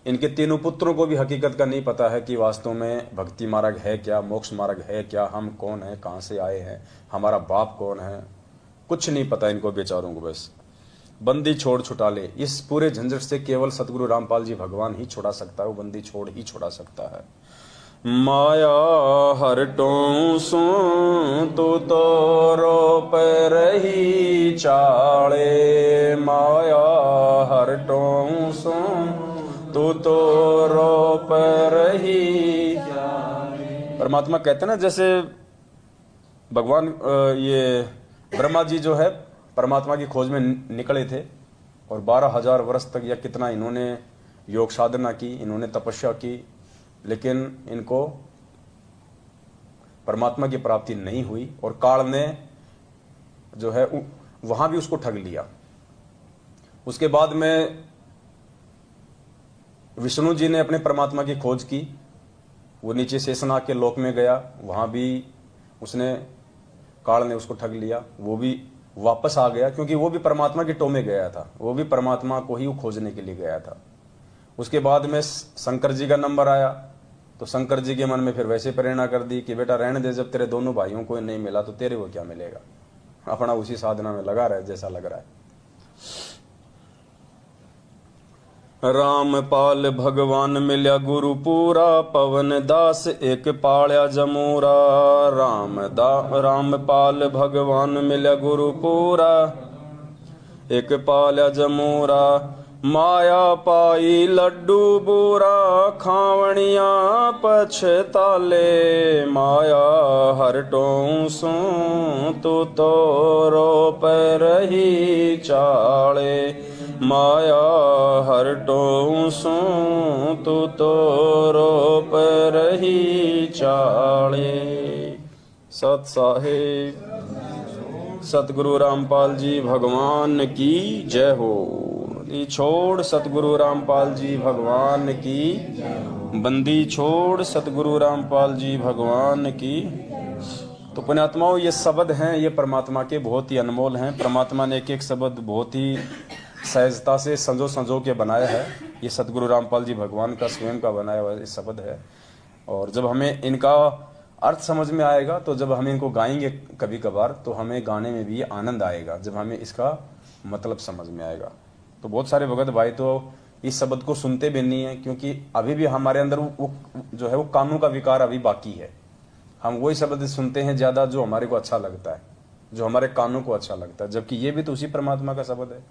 इनके तीनों पुत्रों को भी हकीकत का नहीं पता है कि वास्तव में भक्ति मार्ग है क्या, मोक्ष मार्ग है क्या, हम कौन है, कहाँ से आए हैं, हमारा बाप कौन है, कुछ नहीं पता इनको बेचारों को। बस बंदी छोड़ छुटा ले, इस पूरे झंझट से केवल सतगुरु रामपाल जी भगवान ही छुड़ा सकता है, वो बंदी छोड़ ही छुड़ा सकता है। माया हरटों सू तू तो रोप रही चाले, माया हरटों सू तू तो रोप रही। परमात्मा कहते हैं ना, जैसे भगवान ये ब्रह्मा जी जो है परमात्मा की खोज में निकले थे और 12,000 वर्ष तक या कितना इन्होंने योग साधना की, इन्होंने तपस्या की, लेकिन इनको परमात्मा की प्राप्ति नहीं हुई और काल ने जो है वहां भी उसको ठग लिया। उसके बाद में विष्णु जी ने अपने परमात्मा की खोज की, वो नीचे शेषनाग के लोक में गया, वहां भी उसने काल ने उसको ठग लिया, वो भी वापस आ गया क्योंकि वो भी परमात्मा के टोमे गया था, वो भी परमात्मा को ही खोजने के लिए गया था। उसके बाद में शंकर जी का नंबर आया तो शंकर जी के मन में फिर वैसे प्रेरणा कर दी कि बेटा रहने दे, जब तेरे दोनों भाइयों को नहीं मिला तो तेरे को क्या मिलेगा, अपना उसी साधना में लगा रहे जैसा लग रहा है। रामपाल भगवान मिल्या गुरु पूरा, पवन दास एक पाल्या जमूरा। रामपाल भगवान मिल्या गुरु पूरा, एक पाल्या जमूरा। माया पाई लड्डू बूरा, खावणिया पछताले। माया हरटों सू तू तो रोप रही चाले। माया हरटों सू तू तो रोप रही चाले। सत साहिब सतगुरु रामपाल जी भगवान की जय हो। छोड़ सतगुरु रामपाल जी भगवान की, बंदी छोड़ सतगुरु रामपाल जी भगवान की। तो पुण्यात्माओं, ये शब्द हैं, ये परमात्मा के बहुत ही अनमोल हैं। परमात्मा ने एक एक शब्द बहुत ही सहजता से संजो संजो के बनाया है। ये सतगुरु रामपाल जी भगवान का स्वयं का बनाया हुआ शब्द है। और जब हमें इनका अर्थ समझ में आएगा, तो जब हम इनको गाएंगे कभी कभार, तो हमें गाने में भी आनंद आएगा, जब हमें इसका मतलब समझ में आएगा। तो बहुत सारे भगत भाई तो इस शब्द को सुनते भी नहीं है, क्योंकि अभी भी हमारे अंदर वो जो है वो कानों का विकार अभी बाकी है। हम वही शब्द सुनते हैं ज्यादा जो हमारे को अच्छा लगता है, जो हमारे कानों को अच्छा लगता है, जबकि ये भी तो उसी परमात्मा का शब्द है।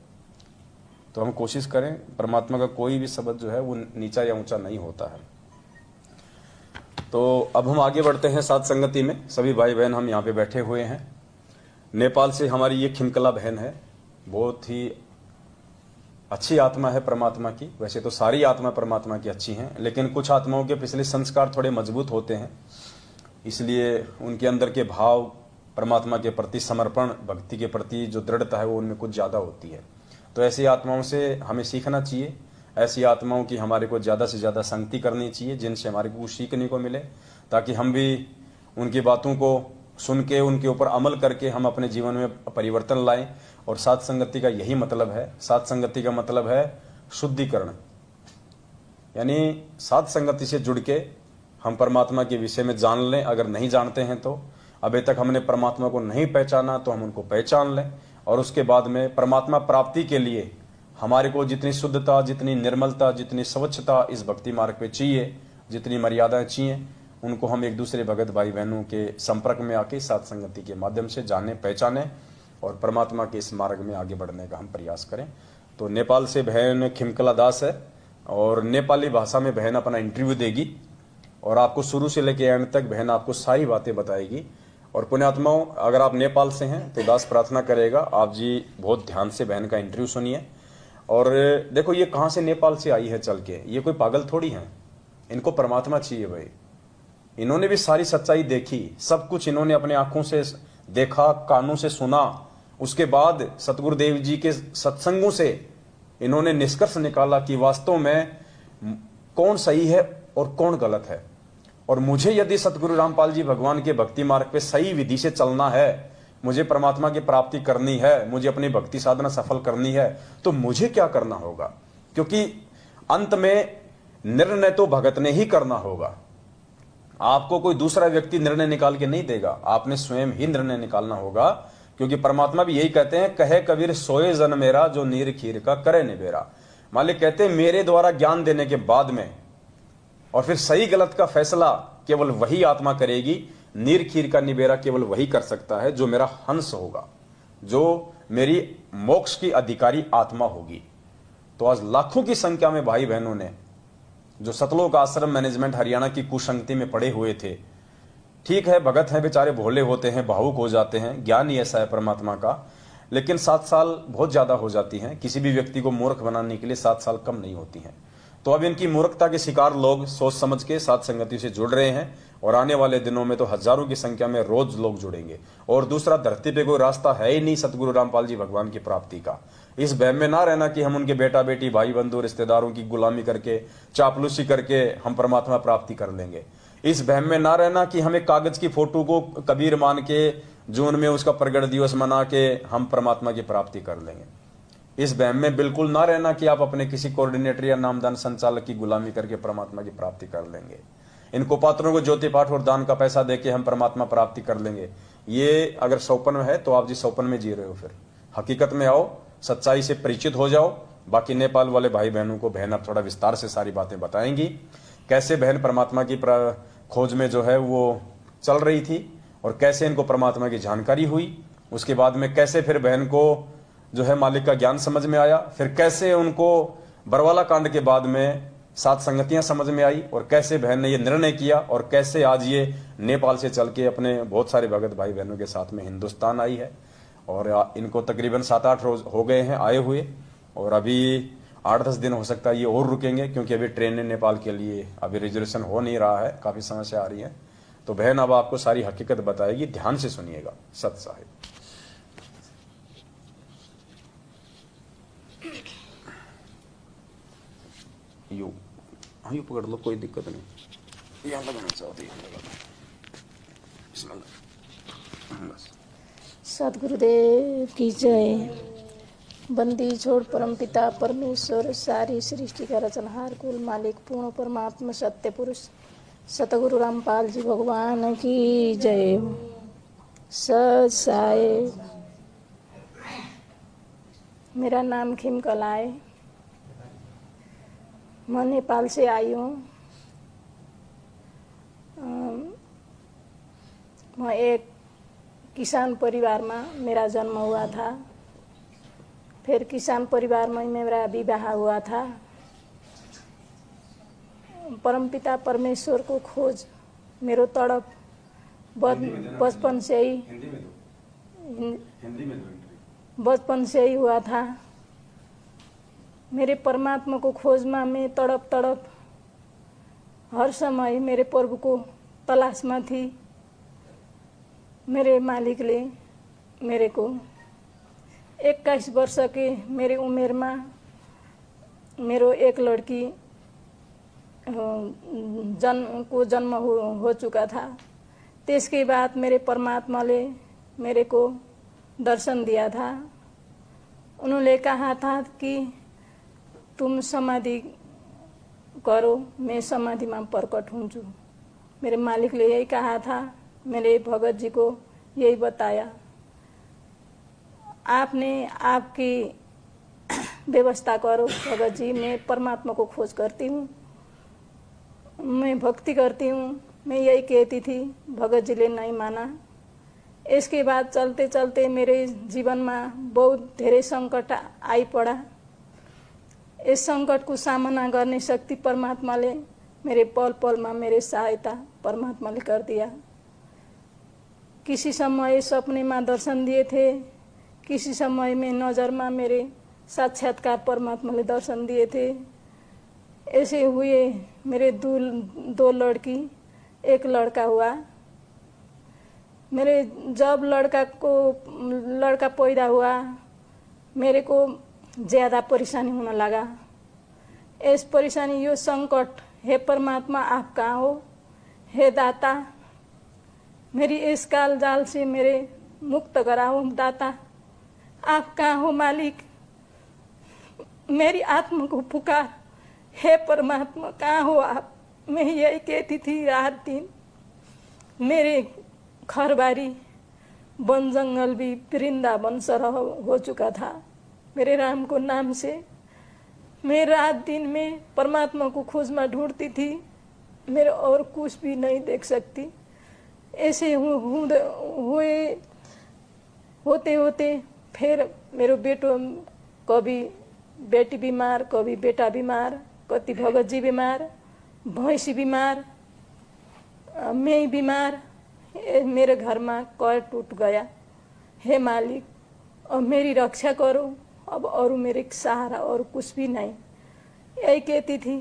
तो हम कोशिश करें, परमात्मा का कोई भी शब्द जो है वो नीचा या ऊंचा नहीं होता है। तो अब हम आगे बढ़ते हैं साथ संगति में। सभी भाई बहन हम यहाँ पे बैठे हुए हैं। नेपाल से हमारी ये खिमकला बहन है, बहुत ही अच्छी आत्मा है परमात्मा की। वैसे तो सारी आत्मा परमात्मा की अच्छी हैं, लेकिन कुछ आत्माओं के पिछले संस्कार थोड़े मजबूत होते हैं, इसलिए उनके अंदर के भाव, परमात्मा के प्रति समर्पण, भक्ति के प्रति जो दृढ़ता है वो उनमें कुछ ज़्यादा होती है। तो ऐसी आत्माओं से हमें सीखना चाहिए। ऐसी आत्माओं की हमारे को ज़्यादा से ज़्यादा संगति करनी चाहिए, जिनसे हमारे को सीखने को मिले, ताकि हम भी उनकी बातों को सुन के उनके ऊपर अमल करके हम अपने जीवन में परिवर्तन लाएं। और साथ संगति का यही मतलब है। साथ संगति का मतलब है शुद्धिकरण, यानी साथ संगति से जुड़ के हम परमात्मा के विषय में जान लें। अगर नहीं जानते हैं तो अभी तक हमने परमात्मा को नहीं पहचाना, तो हम उनको पहचान लें। और उसके बाद में परमात्मा प्राप्ति के लिए हमारे को जितनी शुद्धता, जितनी निर्मलता, जितनी स्वच्छता इस भक्ति मार्ग पे चाहिए, जितनी मर्यादाएं चाहिए, उनको हम एक दूसरे भगत भाई बहनों के संपर्क में आके साथ संगति के माध्यम से जाने, पहचाने और परमात्मा के इस मार्ग में आगे बढ़ने का हम प्रयास करें। तो नेपाल से बहन खिमकला दास है और नेपाली भाषा में बहन अपना इंटरव्यू देगी और आपको शुरू से लेकर एंड तक बहन आपको सारी बातें बताएगी। और पुण्यात्माओं, अगर आप नेपाल से हैं तो दास प्रार्थना करेगा आप जी बहुत ध्यान से बहन का इंटरव्यू सुनिए। और देखो, ये कहाँ से नेपाल से आई है चल के, ये कोई पागल थोड़ी है, इनको परमात्मा चाहिए भाई। इन्होंने भी सारी सच्चाई देखी, सब कुछ इन्होंने अपने आंखों से देखा, कानों से सुना, उसके बाद सतगुरुदेव जी के सत्संगों से इन्होंने निष्कर्ष निकाला कि वास्तव में कौन सही है और कौन गलत है। और मुझे यदि सतगुरु रामपाल जी भगवान के भक्ति मार्ग पे सही विधि से चलना है, मुझे परमात्मा की प्राप्ति करनी है, मुझे अपनी भक्ति साधना सफल करनी है, तो मुझे क्या करना होगा? क्योंकि अंत में निर्णय तो भगत ने ही करना होगा। आपको कोई दूसरा व्यक्ति निर्णय निकाल के नहीं देगा, आपने स्वयं ही निर्णय निकालना होगा। क्योंकि परमात्मा भी यही कहते हैं, कहे कबीर सोए जन मेरा, जो नीर खीर का करे निबेरा। मालिक कहते हैं मेरे द्वारा ज्ञान देने के बाद में और फिर सही गलत का फैसला केवल वही आत्मा करेगी। नीर खीर का निबेरा केवल वही कर सकता है जो मेरा हंस होगा, जो मेरी मोक्ष की अधिकारी आत्मा होगी। तो आज लाखों की संख्या में भाई बहनों ने जो सतलोक आश्रम मैनेजमेंट हरियाणा की कुसंगति में पड़े हुए थे, ठीक है भगत हैं बेचारे, भोले होते हैं, भावुक हो जाते हैं, ज्ञान ही ऐसा है परमात्मा का, लेकिन 7 साल बहुत ज्यादा हो जाती हैं। किसी भी व्यक्ति को मूर्ख बनाने के लिए 7 साल कम नहीं होती हैं। तो अब इनकी मूर्खता के शिकार लोग सोच समझ के साथ संगति से जुड़ रहे हैं और आने वाले दिनों में तो हजारों की संख्या में रोज लोग जुड़ेंगे। और दूसरा, धरती पे कोई रास्ता है ही नहीं सतगुरु रामपाल जी भगवान की प्राप्ति का। इस वहम में ना रहना कि हम उनके बेटा बेटी, भाई बंधु, रिश्तेदारों की गुलामी करके, चापलूसी करके हम परमात्मा प्राप्ति कर लेंगे। इस वहम में ना रहना कि हमें कागज की फोटो को कबीर मान के जून में उसका प्रगट दिवस मना के हम परमात्मा की प्राप्ति कर लेंगे। इस वहम में बिल्कुल ना रहना कि आप अपने किसी कोऑर्डिनेटर या नामदान संचालक की गुलामी करके परमात्मा की प्राप्ति कर लेंगे। इन कुपात्रों को ज्योति पाठ और दान का पैसा देके हम परमात्मा प्राप्ति कर लेंगे। ये अगर सौपन में है तो आप जी सौपन में जी रहे हो। फिर हकीकत में आओ, सच्चाई से परिचित हो जाओ। बाकी नेपाल वाले भाई बहनों को बहन अब थोड़ा विस्तार से सारी बातें बताएंगी, कैसे बहन परमात्मा की खोज में जो है वो चल रही थी और कैसे इनको परमात्मा की जानकारी हुई। उसके बाद में कैसे फिर बहन को जो है मालिक का ज्ञान समझ में आया, फिर कैसे उनको बरवाला कांड के बाद में सात संगतियां समझ में आई और कैसे बहन ने ये निर्णय किया और कैसे आज ये नेपाल से चल के अपने बहुत सारे भगत भाई बहनों के साथ में हिंदुस्तान आई है। और इनको तकरीबन 7-8 रोज हो गए हैं आए हुए और अभी 8-10 दिन हो सकता है ये और रुकेंगे, क्योंकि अभी ट्रेन नेपाल के लिए अभी रिजर्वेशन हो नहीं रहा है, काफी समस्या आ रही है। तो बहन अब आपको सारी हकीकत बताएगी, ध्यान से सुनिएगा। सत साहिब यू पकड़ लो, कोई दिक्कत नहीं। यहाँ लगाना चाहते हैं, लगा दो। सद्गुरुदेव की जय। बंदी छोड़ परमपिता परमेश्वर सारी सृष्टि का रचनहार कुल मालिक पूर्ण परमात्मा सत्य पुरुष सतगुरु रामपाल जी भगवान की जय। सच साहेब। मेरा नाम खिमकलाए, मैं नेपाल से आई हूँ। मैं एक किसान परिवार में मेरा जन्म हुआ था। फिर किसान परिवार में मेरा विवाह हुआ था। परमपिता परमेश्वर को खोज मेरो तड़प बचपन से ही बचपन से ही हुआ था। मेरे परमात्मा को खोज में मैं तड़प हर समय मेरे प्रभु को तलाश में थी। मेरे मालिक ले मेरे को 21 वर्ष के मेरे उमेर में मेरो एक लड़की जन्म हो चुका था। त्यसके बाद मेरे परमात्मा ले मेरे को दर्शन दिया था। उन्होंने कहा था कि तुम समाधि करो, मैं समाधि में प्रकट हूँ। मेरे मालिक ने यही कहा था, मेरे भगत जी को यही बताया। आपने आपकी व्यवस्था करो भगत जी, मैं परमात्मा को खोज करती हूँ, मैं भक्ति करती हूँ। मैं यही कहती थी, भगत जी ने नहीं माना। इसके बाद चलते चलते मेरे जीवन में बहुत धेरै संकट आई पड़ा। इस संकट को सामना करने शक्ति परमात्माले मेरे पल पल में मेरे सहायता परमात्माले कर दिया। किसी समय सपने में दर्शन दिए थे, किसी समय में नज़र में मेरे साक्षात्कार परमात्मा ने दर्शन दिए थे। ऐसे हुए मेरे दो लड़की एक लड़का हुआ। मेरे जब लड़का पैदा हुआ, मेरे को ज़्यादा परेशानी होने लगा। इस परेशानी यो संकट, हे परमात्मा आप कहाँ हो, हे दाता मेरी इस काल जाल से मेरे मुक्त कराओ दाता, आप कहाँ हो मालिक। मेरी आत्मा को पुकार, हे परमात्मा कहाँ हो आप। मैं यही कहती थी रात दिन। मेरे घरबारी वन जंगल भी वृंदावन सरह हो चुका था मेरे राम को नाम से। मैं रात दिन में परमात्मा को खोज में ढूंढती थी, मेरे और कुछ भी नहीं देख सकती। ऐसे होते होते फिर मेरो बेटो कभी बेटी बीमार, कभी बेटा बीमार, कति भगत जी बीमार, भैंसी बीमार, मैं बीमार। मेरे घर में कय टूट गया। हे मालिक अब मेरी रक्षा करो, अब और मेरे सहारा और कुछ भी नहीं। यही कहती थी।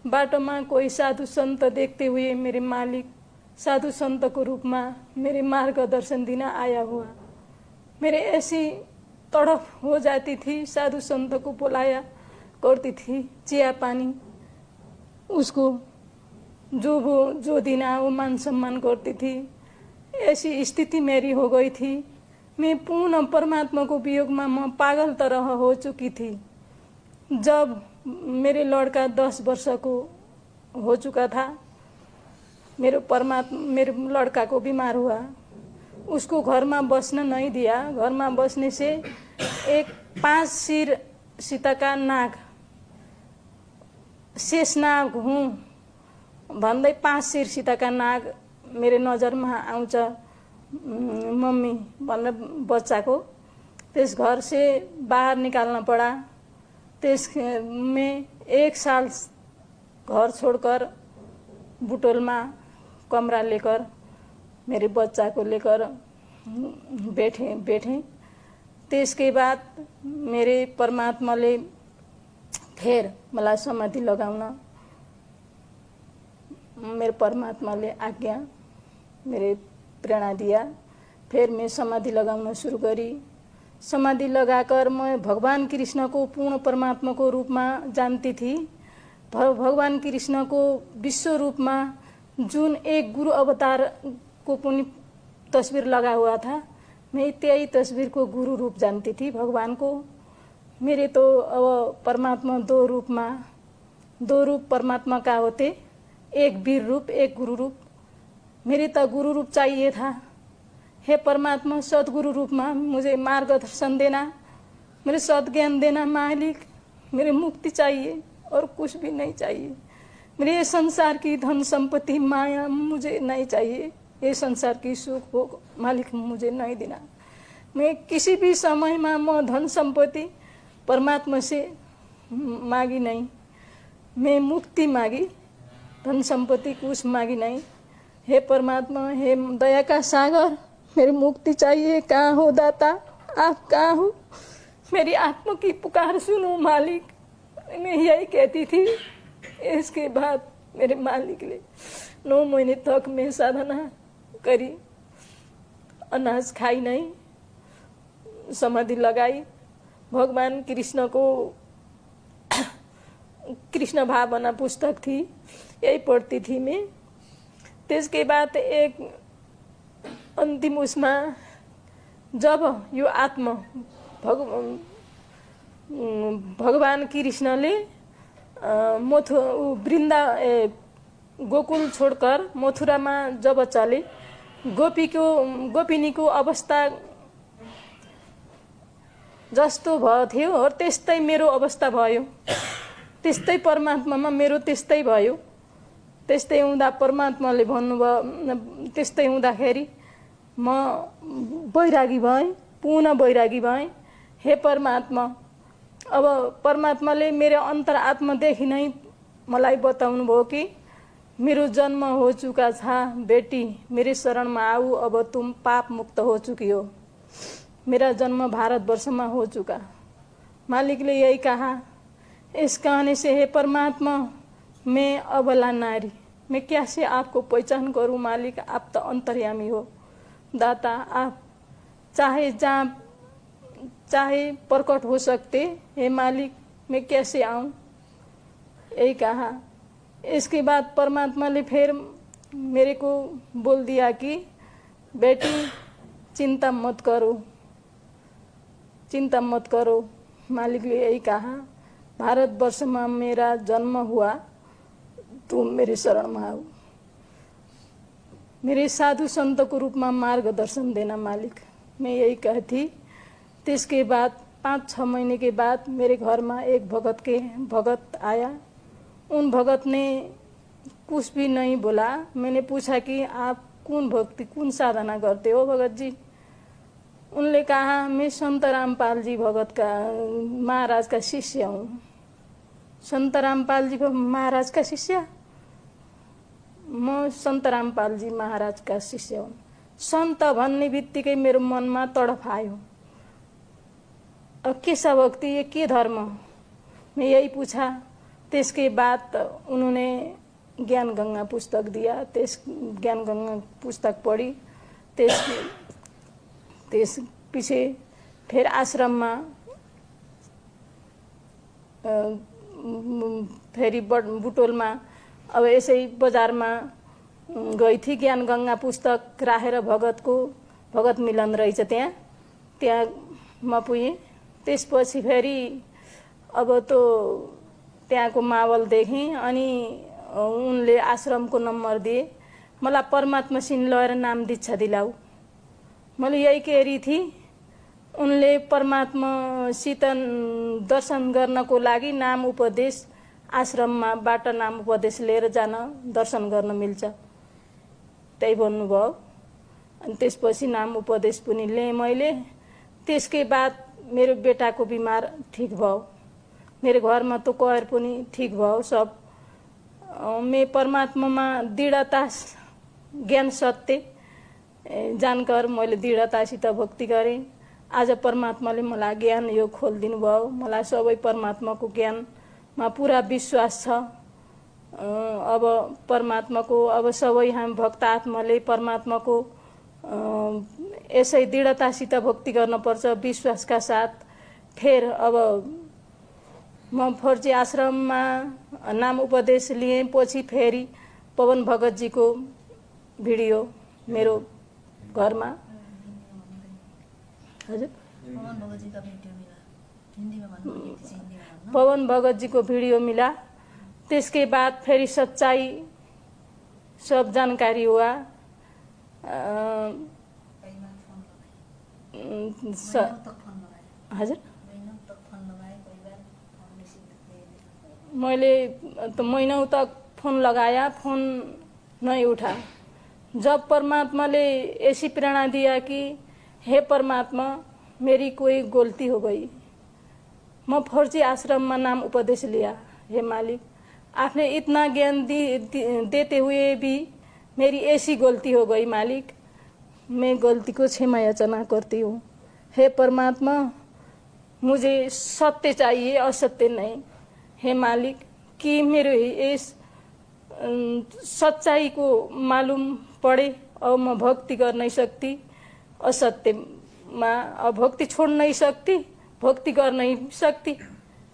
बाटो में कोई साधु संत देखते हुए मेरे मालिक साधु संत को रूप में मेरे मार्गदर्शन देना आया हुआ। मेरे ऐसी तड़प हो जाती थी, साधु संत को बुलाया करती थी, चिया पानी उसको जो देना वो मान सम्मान करती थी। ऐसी स्थिति मेरी हो गई थी। मैं पूर्ण परमात्मा को वियोग में मैं पागल तरह हो चुकी थी। जब मेरे लड़का 10 वर्ष को हो चुका था, मेरे लड़का को बीमार हुआ। उसको घर में बसने नहीं दिया। घर में बसने से एक 5 सिर सीता का नाग, शेष नाग हूँ भन्दै 5 सिर सीताका नाग मेरे नजर में आउँछ मम्मी भनेर बच्चाको। त्यस घर से बाहर निकालना पड़ा। में 1 साल घर छोड़कर बुटोल में कमरा लेकर मेरे बच्चा को लेकर बैठे। त्यसके बाद मेरे परमात्माले फिर मलाई समाधि लगाउन मेरे परमात्माले आज्ञा मेरे प्रेरणा दिया। फिर मैं समाधि लगाउन शुरू करी। समाधि लगाकर मैं भगवान कृष्ण को पूर्ण परमात्मा को रूप में जानती थी। भगवान कृष्ण को विश्व रूप में जुन एक गुरु अवतार को पनि तस्वीर लगा हुआ था। मैं त्यही तस्वीर को गुरु रूप जानती थी भगवान को। मेरे तो अब परमात्मा दो रूप परमात्मा का होते, एक वीर रूप एक गुरु रूप। मेरे तो गुरु रूप चाहिए था। हे परमात्मा, सदगुरु रूप में मुझे मार्गदर्शन देना, मेरे सद्ज्ञान देना मालिक। मेरे मुक्ति चाहिए और कुछ भी नहीं चाहिए। मेरे ये संसार की धन संपत्ति माया मुझे नहीं चाहिए। ये संसार की सुख भोग मालिक मुझे नहीं देना। मैं किसी भी समय में म धन संपत्ति परमात्मा से मांगी नहीं। मैं मुक्ति मांगी, धन संपत्ति कुछ मांगी नहीं। हे परमात्मा, हे दया का सागर, मेरी मुक्ति चाहिए। कहाँ हो दाता, आप कहाँ हो? मेरी आत्मा की पुकार सुनो मालिक। मैं यही कहती थी। इसके बाद मेरे मालिक ने 9 महीने तक मैं साधना करी, अनाज खाई नहीं, समाधि लगाई। भगवान कृष्ण को कृष्ण भावना पुस्तक थी, यही पढ़ती थी मैं। त्यसके बाद एक अंतिम उसमें जब यो आत्मा भगवान कृष्णले गोकुल छोड़कर मथुरा में जब चले, गोपिनी को अवस्था जस्तो भयो और त्यस्तै मेरो अवस्था भयो। त्यस्तै परमात्मामा मेरो त्यस्तै भयो। त्यस्तै हुँदा परमात्माले भन्नुभयो, त्यस्तै हुँदाखेरि म बैरागी भएँ, पुनः बैरागी भएँ। हे परमात्मा, अब परमात्माले मेरो अन्तरात्मादेखि नै मलाई बताउनु भयो कि मेरो जन्म हो चुका छ बेटी, मेरे शरण में आऊ, अब तुम पाप मुक्त हो चुकी हो। मेरा जन्म भारतवर्ष में हो चुका। मालिक ने यही कहा। इस कहने से हे परमात्मा, मैं अबला नारी, मैं कैसे आपको पहचान करूं मालिक? आप तो अंतर्यामी हो दाता। आप चाहे जहाँ चाहे प्रकट हो सकते। हे मालिक, मैं कैसे आऊं? यही कहा। इसके बाद परमात्मा ने फिर मेरे को बोल दिया कि बेटी चिंता मत करो, चिंता मत करो। मालिक ने यही कहा, भारतवर्ष में मेरा जन्म हुआ, तुम मेरे शरण में आओ। मेरे साधु संत को रूप में मार्गदर्शन देना मालिक। मैं यही कहती। इसके बाद 5-6 महीने के बाद मेरे घर में एक भगत आया। उन भगत ने कुछ भी नहीं बोला। मैंने पूछा कि आप कौन भक्ति, कौन साधना करते हो भगत जी? उनने कहा, मैं संत रामपाल जी भगत का महाराज का शिष्य हूँ। संत रामपाल जी को महाराज का शिष्य? म संत रामपाल जी महाराज का शिष्य हूँ। संत भन्ने बित्तिकै मेरो मनमा तडफ आयो। अब कैसा भक्ति, ये के धर्म? मैं यही पूछा। त्यसके बाद उन्होंने ज्ञान गंगा पुस्तक दिया। ज्ञान गंगा पुस्तक पढ़ी। त्यस पछि फिर आश्रम में फेरि बुटोल में अब यसै बजार में गई थी। ज्ञान गंगा पुस्तक राखेर भगत मिलन रहेछ त्यहाँ म पुगेँ। त्यसपछि फेरि अब तो त्यहाँको माहौल देखेँ अनि उनले आश्रमको नम्बर दिए। मलाई परमात्मासिन लगेर नाम दीक्षा दिलाऊ। मैले यही कहेरी थी। उनले परमात्मासित दर्शन गर्नको लागि नाम उपदेश आश्रममा बाट नाम उपदेश लिएर जान दर्शन गर्न मिल्छ, त्यही भन्नुभयो। अनि त्यसपछि नाम उपदेश पनि लिएँ मैले। त्यसकै बाद मेरो बेटाको बिमार ठीक भयो। मेरो घरमा तो कहर पनि ठीक भयो सब। मैं परमात्मामा दृढ़ता ज्ञान सत्य जानकर मैले दृढ़तासित भक्ति गरेँ। आज परमात्माले मलाई ज्ञान यो खोलिदिनु भयो। मलाई सबै परमात्माको ज्ञानमा पुरा विश्वास छ। अब परमात्माको अब सबै हामी भक्त आत्माले परमात्माको यसै दृढ़तासित भक्ति गर्नुपर्छ विश्वासका साथ। फिर अब म फर्जी आश्रममा नाम उपदेश लिएँ। पछि फेरि पवन भगत जी को भिडियो मेरो घरमा हजुर पवन भगत जी का वीडियो मिला, हिंदी में मालूम नहीं थी, हिंदी में मालूम। पवन भगत जी को वीडियो मिला। त्यसके बाद फेरि सच्चाई सब जानकारी हुआ। कई बार फोन लगाए, महीनों तक फोन लगाए, हजुर महीनों तक फोन लगाए, कई बार फोन रिसीव नहीं किया। मैले तो महीनों तक फोन लगाया, फोन नहीं उठा। जब परमात्मा ने ऐसी प्रेरणा दिया कि हे परमात्मा मेरी कोई गलती हो गई, मैं फर्जी आश्रम में नाम उपदेश लिया। हे मालिक, आपने इतना ज्ञान देते हुए भी मेरी ऐसी गलती हो गई मालिक, मैं गलती को क्षमा याचना करती हूँ। हे परमात्मा मुझे सत्य चाहिए, असत्य नहीं। हे मालिक कि मेरो इस सच्चाई को मालूम पड़े और मैं भक्ति कर नहीं सकती, असत्य में अब भक्ति छोड़ नहीं सकती, भक्ति कर नहीं सकती,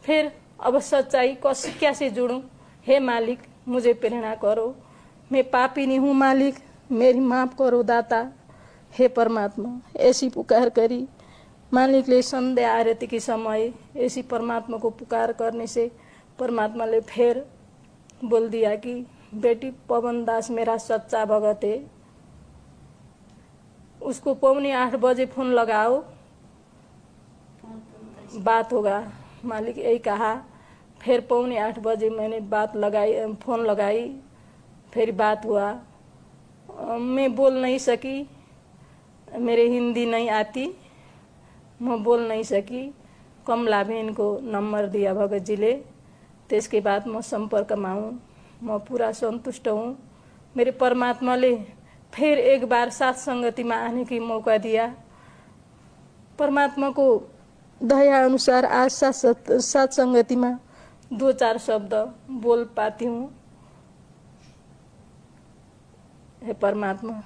फिर अब सच्चाई कैसे जुड़ूं। हे मालिक मुझे प्रेरणा करो, मैं पापी नहीं हूँ मालिक, मेरी माफ करो दाता। हे परमात्मा ऐसी पुकार करी। मालिक ले संध्या आरती के समय ऐसी परमात्मा को पुकार करने से परमात्मा ने फिर बोल दिया कि बेटी पवन दास मेरा सच्चा भगत है, उसको 7:45 बजे फोन लगाओ, बात होगा। मालिक यही कहा। फिर 7:45 बजे मैंने बात लगाई, फोन लगाई, फिर बात हुआ। मैं बोल नहीं सकी, मेरे हिंदी नहीं आती, मैं बोल नहीं सकी। कमला बहन को नंबर दिया भगत जी ले। तो इसके बाद मैं संपर्क में आऊँ, मैं पूरा संतुष्ट हूँ। मेरे परमात्मा ने फिर एक बार साथ संगति में आने की मौका दिया। परमात्मा को दया अनुसार आज साथ संगति में 2-4 शब्द बोल पाती हूँ। हे परमात्मा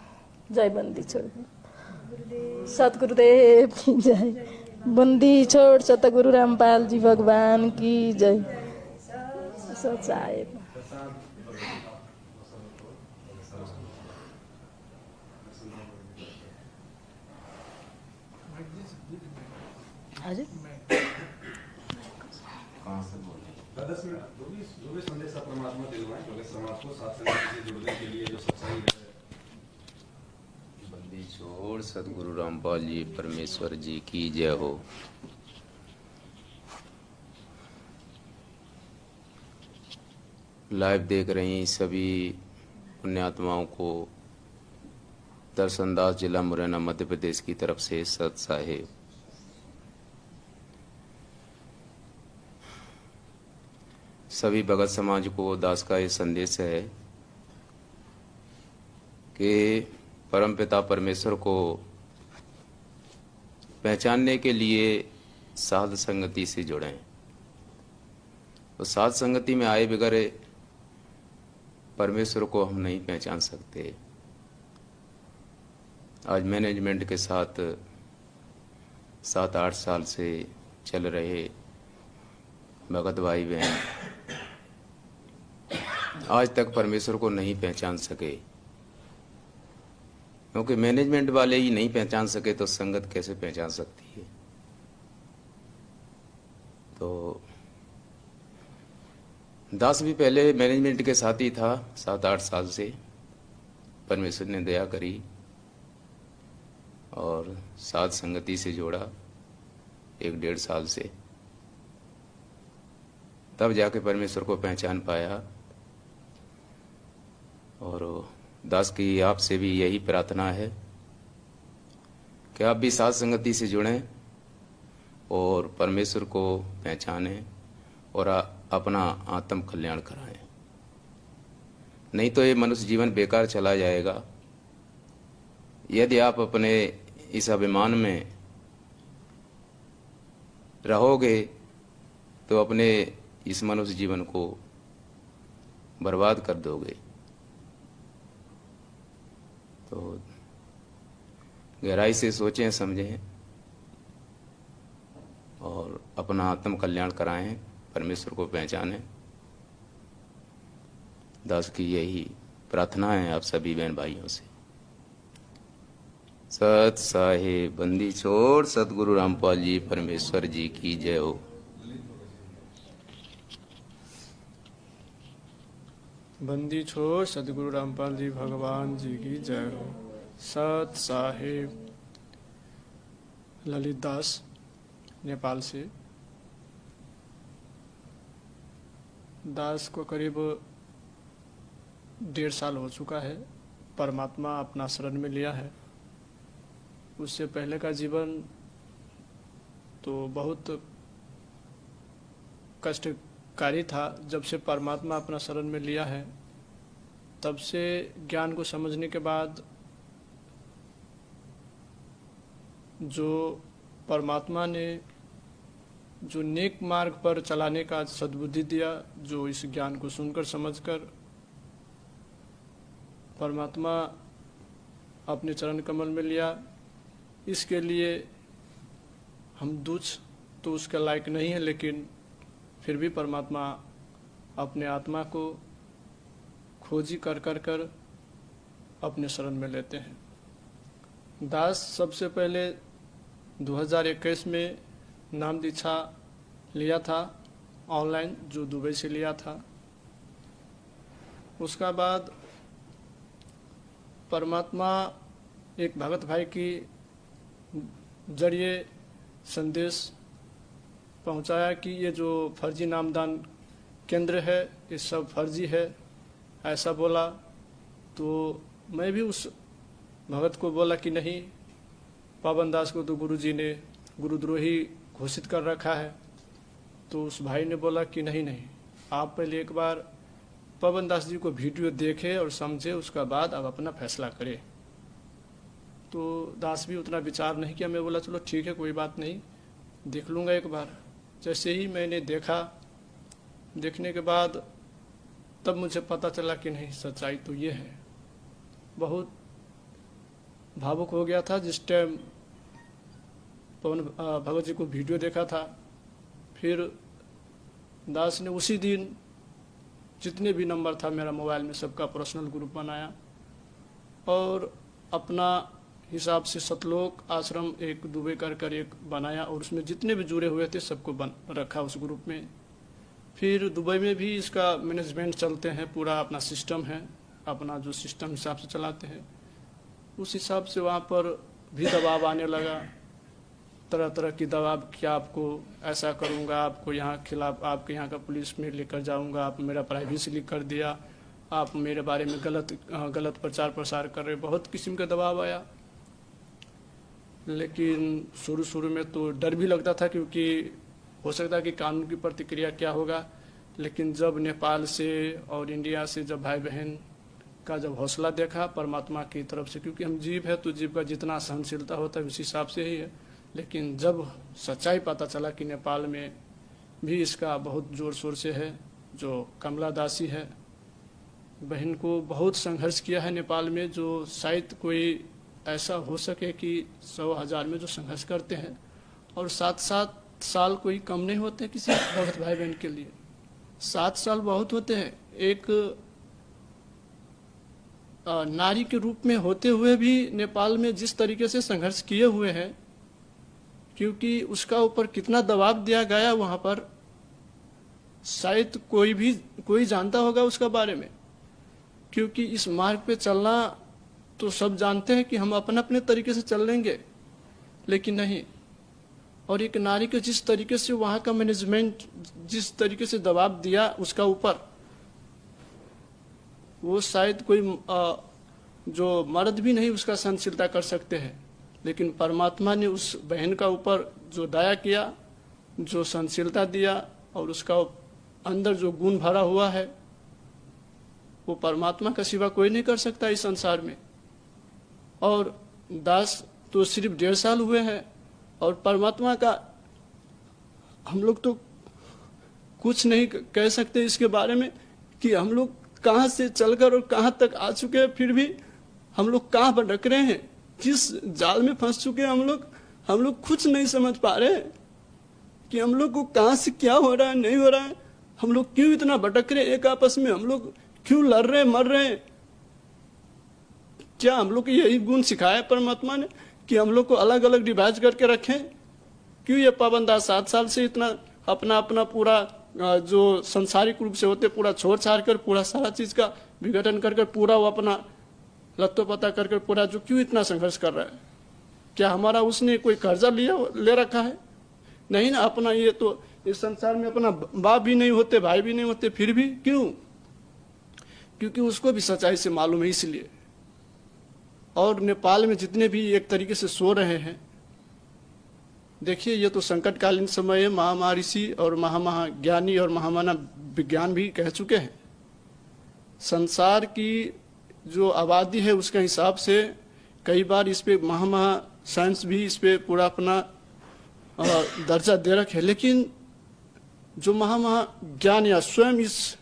जय बंदी छोड़ सतगुरुदेव की जय। बंदी छोड़ सतगुरु रामपाल जी भगवान की जय। सच्चाई जो भी संदेश परमात्मा दिलवाएं, जो समाज को साथ से जुड़ने के लिए जो सच्चाई है। बंदी छोड़ सतगुरु रामपाल जी परमेश्वर जी की जय हो। लाइव देख रही सभी पुण्यात्माओं को दर्शनदास जिला मुरैना मध्य प्रदेश की तरफ से सत साहेब। सभी भगत समाज को दास का ये संदेश है कि परमपिता परमेश्वर को पहचानने के लिए साध संगति से जुड़ें। तो साध संगति में आए बगैर परमेश्वर को हम नहीं पहचान सकते। आज मैनेजमेंट के साथ 7-8 साल से चल रहे भगत भाई बहन आज तक परमेश्वर को नहीं पहचान सके, क्योंकि मैनेजमेंट वाले ही नहीं पहचान सके तो संगत कैसे पहचान सकती है। तो दास भी पहले मैनेजमेंट के साथ ही था 7-8 साल से। परमेश्वर ने दया करी और साध संगति से जोड़ा 1-1.5 साल से, तब जाके परमेश्वर को पहचान पाया। और दास की आपसे भी यही प्रार्थना है कि आप भी साध संगति से जुड़ें और परमेश्वर को पहचानें और अपना आत्म कल्याण कराएं। नहीं तो ये मनुष्य जीवन बेकार चला जाएगा यदि आप अपने इस अभिमान में रहोगे, तो अपने इस मनुष्य जीवन को बर्बाद कर दोगे। तो गहराई से सोचें, समझें और अपना आत्म कल्याण कराएं, परमेश्वर को पहचानें। दास की यही प्रार्थना है आप सभी बहन भाइयों से। सत साहिब बंदी छोड़ सतगुरु रामपाल जी परमेश्वर जी की जय हो। बंदी छोड़ सदगुरु रामपाल जी भगवान जी की जय हो। सत साहिब ललित दास नेपाल से। दास को करीब 1.5 साल हो चुका है परमात्मा अपना शरण में लिया है। उससे पहले का जीवन तो बहुत कष्टकारी था। जब से परमात्मा अपना शरण में लिया है तब से ज्ञान को समझने के बाद जो परमात्मा ने जो नेक मार्ग पर चलाने का सद्बुद्धि दिया, जो इस ज्ञान को सुनकर समझकर परमात्मा अपने चरण कमल में लिया, इसके लिए हम तुच्छ तो उसके लायक नहीं है, लेकिन फिर भी परमात्मा अपने आत्मा को खोजी कर कर कर अपने शरण में लेते हैं। दास सबसे पहले 2021 में नाम दीक्षा लिया था ऑनलाइन, जो दुबई से लिया था। उसका बाद परमात्मा एक भगत भाई की जरिए संदेश पहुंचाया कि ये जो फर्जी नामदान केंद्र है ये सब फर्जी है, ऐसा बोला। तो मैं भी उस भगत को बोला कि नहीं, पावन दास को तो गुरुजी ने गुरुद्रोही घोषित कर रखा है। तो उस भाई ने बोला कि नहीं नहीं, आप पहले एक बार पवन दास जी को वीडियो देखे और समझे, उसका बाद आप अपना फैसला करें। तो दास भी उतना विचार नहीं किया। मैं बोला चलो ठीक है, कोई बात नहीं, देख लूँगा एक बार। जैसे ही मैंने देखा, देखने के बाद तब मुझे पता चला कि नहीं, सच्चाई तो ये है। बहुत भावुक हो गया था जिस टाइम पवन भगत जी को वीडियो देखा था। फिर दास ने उसी दिन जितने भी नंबर था मेरा मोबाइल में सबका पर्सनल ग्रुप बनाया और अपना हिसाब से सतलोक आश्रम एक दुबई कर एक बनाया और उसमें जितने भी जुड़े हुए थे सबको रखा उस ग्रुप में। फिर दुबई में भी इसका मैनेजमेंट चलते हैं, पूरा अपना सिस्टम है, अपना जो सिस्टम हिसाब से चलाते हैं उस हिसाब से वहाँ पर भी दबाव आने लगा, तरह तरह की दबाव कि आपको ऐसा करूँगा, आपको यहाँ खिलाफ, आपके यहाँ का पुलिस में लेकर जाऊँगा, आप मेरा प्राइवेसी लीक कर दिया, आप मेरे बारे में गलत प्रचार प्रसार कर रहे। बहुत किस्म का दबाव आया। लेकिन शुरू में तो डर भी लगता था, क्योंकि हो सकता है कि कानून की प्रतिक्रिया क्या होगा। लेकिन जब नेपाल से और इंडिया से जब भाई बहन का जब हौसला देखा परमात्मा की तरफ से, क्योंकि हम जीव है तो जीव का जितना सहनशीलता होता है उस हिसाब से ही है। लेकिन जब सच्चाई पता चला कि नेपाल में भी इसका बहुत जोर शोर से है, जो कमला दासी है, बहन को बहुत संघर्ष किया है नेपाल में, जो शायद कोई ऐसा हो सके कि 100,000 में जो संघर्ष करते हैं, और 7 साल कोई कम नहीं होते किसी भगत भाई बहन के लिए। 7 साल बहुत होते हैं। एक नारी के रूप में होते हुए भी नेपाल में जिस तरीके से संघर्ष किए हुए हैं, क्योंकि उसका ऊपर कितना दबाव दिया गया वहाँ पर, शायद कोई जानता होगा उसका बारे में। क्योंकि इस मार्ग पे चलना तो सब जानते हैं कि हम अपने अपने तरीके से चल लेंगे, लेकिन नहीं। और एक नारी के जिस तरीके से वहाँ का मैनेजमेंट जिस तरीके से दबाव दिया उसका ऊपर, वो शायद कोई जो मर्द भी नहीं उसका सहनशीलता कर सकते हैं। लेकिन परमात्मा ने उस बहन का ऊपर जो दया किया, जो सहनशीलता दिया, और उसका अंदर जो गुण भरा हुआ है, वो परमात्मा का सिवा कोई नहीं कर सकता इस संसार में। और दास तो सिर्फ 1.5 साल हुए हैं, और परमात्मा का हम लोग तो कुछ नहीं कह सकते इसके बारे में कि हम लोग कहाँ से चलकर और कहाँ तक आ चुके हैं, फिर भी हम लोग कहाँ भटक रहे हैं, किस जाल में फंस चुके हैं हम लोग कुछ नहीं समझ पा रहे हैं कि हम लोग को कहाँ से क्या हो रहा है, नहीं हो रहा है। हम लोग क्यों इतना भटक रहे हैं, एक आपस में हम लोग क्यों लड़ रहे हैं, मर रहे हैं। क्या हम लोग को यही गुण सिखाया परमात्मा ने कि हम लोग को अलग अलग डिवाइड करके रखें? क्यों ये पाबंदा 7 साल से इतना अपना अपना पूरा जो संसारिक रूप से होते पूरा छोड़ छाड़ कर पूरा सारा चीज का विघटन कर पूरा वो अपना लत्तो पता कर पूरा जो क्यों इतना संघर्ष कर रहा है? क्या हमारा उसने कोई कर्जा ले रखा है? नहीं ना। अपना ये तो इस संसार में अपना बाप भी नहीं होते, भाई भी नहीं होते, फिर भी क्यों? क्योंकि उसको भी सच्चाई से मालूम है इसलिए। और नेपाल में जितने भी एक तरीके से सो रहे हैं, देखिए ये तो संकटकालीन समय है। महामहर्षि और महाज्ञानी और महामाना विज्ञान भी कह चुके हैं, संसार की जो आबादी है उसके हिसाब से कई बार इस पे साइंस भी इस पे पूरा अपना दर्जा दे रखे है। लेकिन जो महाज्ञान या स्वयं इस,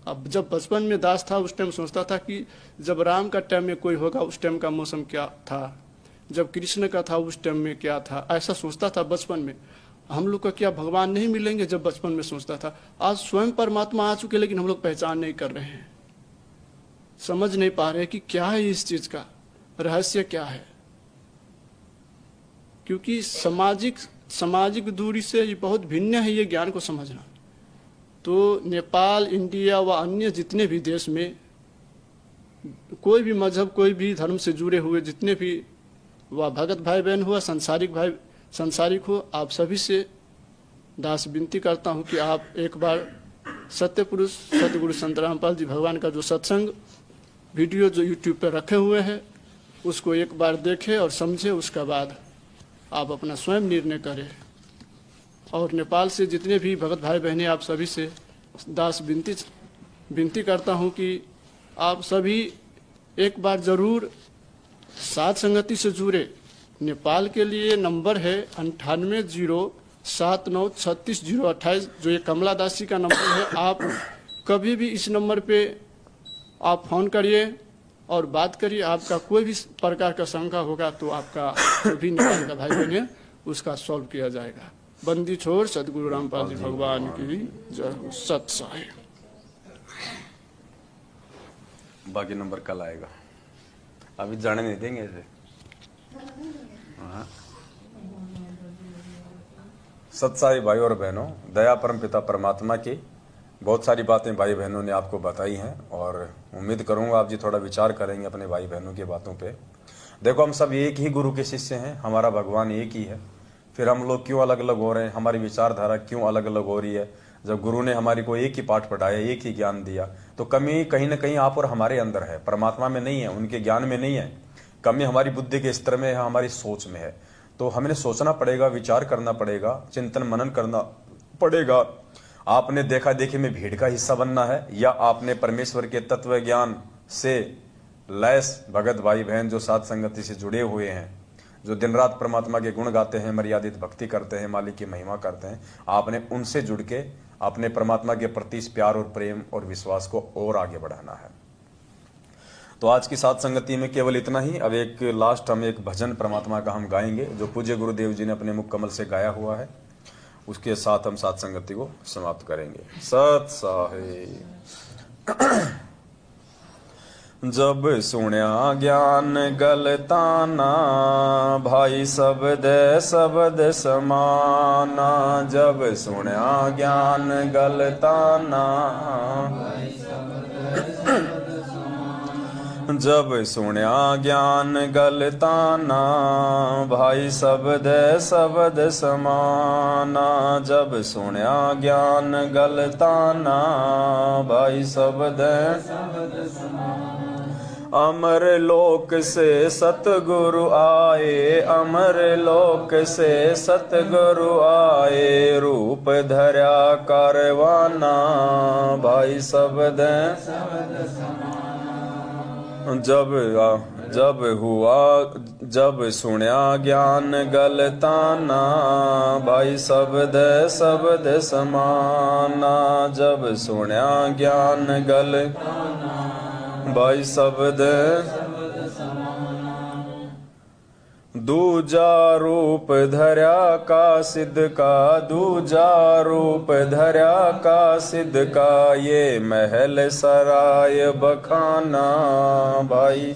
अब जब बचपन में दास था उस टाइम सोचता था कि जब राम का टाइम में कोई होगा उस टाइम का मौसम क्या था, जब कृष्ण का था उस टाइम में क्या था, ऐसा सोचता था बचपन में। हम लोग का क्या भगवान नहीं मिलेंगे? जब बचपन में सोचता था। आज स्वयं परमात्मा आ चुके लेकिन हम लोग पहचान नहीं कर रहे हैं, समझ नहीं पा रहे कि क्या है इस चीज का रहस्य क्या है। क्योंकि सामाजिक दूरी से ये बहुत भिन्न है ये ज्ञान को समझना। तो नेपाल, इंडिया व अन्य जितने भी देश में कोई भी मजहब, कोई भी धर्म से जुड़े हुए जितने भी वह भगत भाई बहन हुआ, संसारिक हो, आप सभी से दास विनती करता हूं कि आप एक बार सत्य पुरुष सतगुरु संत रामपाल जी भगवान का जो सत्संग वीडियो जो यूट्यूब पर रखे हुए हैं उसको एक बार देखें और समझें, उसके बाद आप अपना स्वयं निर्णय करें। और नेपाल से जितने भी भगत भाई बहनें, आप सभी से दास विनती करता हूं कि आप सभी एक बार जरूर साध संगति से जुड़े। नेपाल के लिए नंबर है 9807936028, जो ये कमला दास जी का नंबर है। आप कभी भी इस नंबर पे आप फोन करिए और बात करिए। आपका कोई भी प्रकार का शंका होगा तो आपका जो भी नेपाल का भाई बहन है उसका सॉल्व किया जाएगा। बंदी छोड़ सदगुरु रामपाल जी भगवान की जय। सत साहिब। बाकी नंबर कल आएगा, अभी जाने नहीं देंगे इसे। सत्साई भाई और बहनों, दया परम पिता परमात्मा की बहुत सारी बातें भाई बहनों ने आपको बताई हैं और उम्मीद करूंगा आप जी थोड़ा विचार करेंगे अपने भाई बहनों की बातों पे। देखो, हम सब एक ही गुरु के शिष्य हैं, हमारा भगवान एक ही है, फिर हम लोग क्यों अलग अलग हो रहे हैं, हमारी विचारधारा क्यों अलग अलग हो रही है। जब गुरु ने हमारी को एक ही पाठ पढ़ाया, एक ही ज्ञान दिया, तो कमी कहीं ना कहीं आप और हमारे अंदर है, परमात्मा में नहीं है, उनके ज्ञान में नहीं है। कमी हमारी बुद्धि के स्तर में है, हमारी सोच में है। तो हमें सोचना पड़ेगा, विचार करना पड़ेगा, चिंतन मनन करना पड़ेगा। आपने देखा देखी में भीड़ का हिस्सा बनना है, या आपने परमेश्वर के तत्व ज्ञान से लैस भगत भाई बहन जो साथ संगति से जुड़े हुए हैं, जो दिन रात परमात्मा के गुण गाते हैं, मर्यादित भक्ति करते हैं, मालिक की महिमा करते हैं, आपने उनसे जुड़ के अपने परमात्मा के प्रति इस प्यार और प्रेम और विश्वास को और आगे बढ़ाना है। तो आज की साथ संगति में केवल इतना ही। अब एक लास्ट हम एक भजन परमात्मा का हम गाएंगे जो पूज्य गुरुदेव जी ने अपने मुख कमल से गाया हुआ है, उसके साथ हम साथ संगति को समाप्त करेंगे। सत साहिब। जब सुण्या ज्ञान गलताना, भाई शब्द समाना। जब सुण्या ज्ञान गलताना, जब सुण्या ज्ञान गलताना। भाई शब्द समाना। जब सुण्या ज्ञान गलताना, भाई शब्द अमर लोक से सतगुरु आए। अमर लोक से सतगुरु आए। रूप धर्या कारवाना, भाई शब्द जब सुण्या ज्ञान गलताना। भाई शब्द समाना। जब सुण्या ज्ञान भाई शब्द दूजा रूप धर्या का सिद्ध का, दूजा रूप धर्या का सिद्ध का, ये महल सराय बखाना भाई,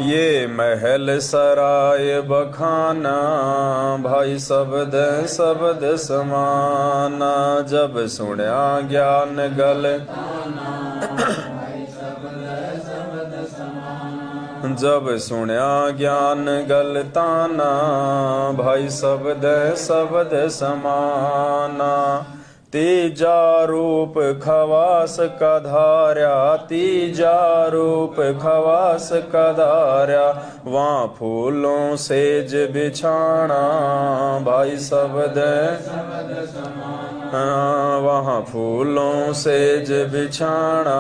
ये महल सराय बखाना भाई, शब्द शब्द समाना। जब सुण्या ज्ञान गल, जब सुण्या ज्ञान गलताना भाई, शब्द शब्द समाना। तीजा रूप खवास का धार्या, तीजा रूप खवास का धार्या, वहाँ फूलों सेज बिछाना भाई, शब्द वहाँ फूलों सेज बिछाना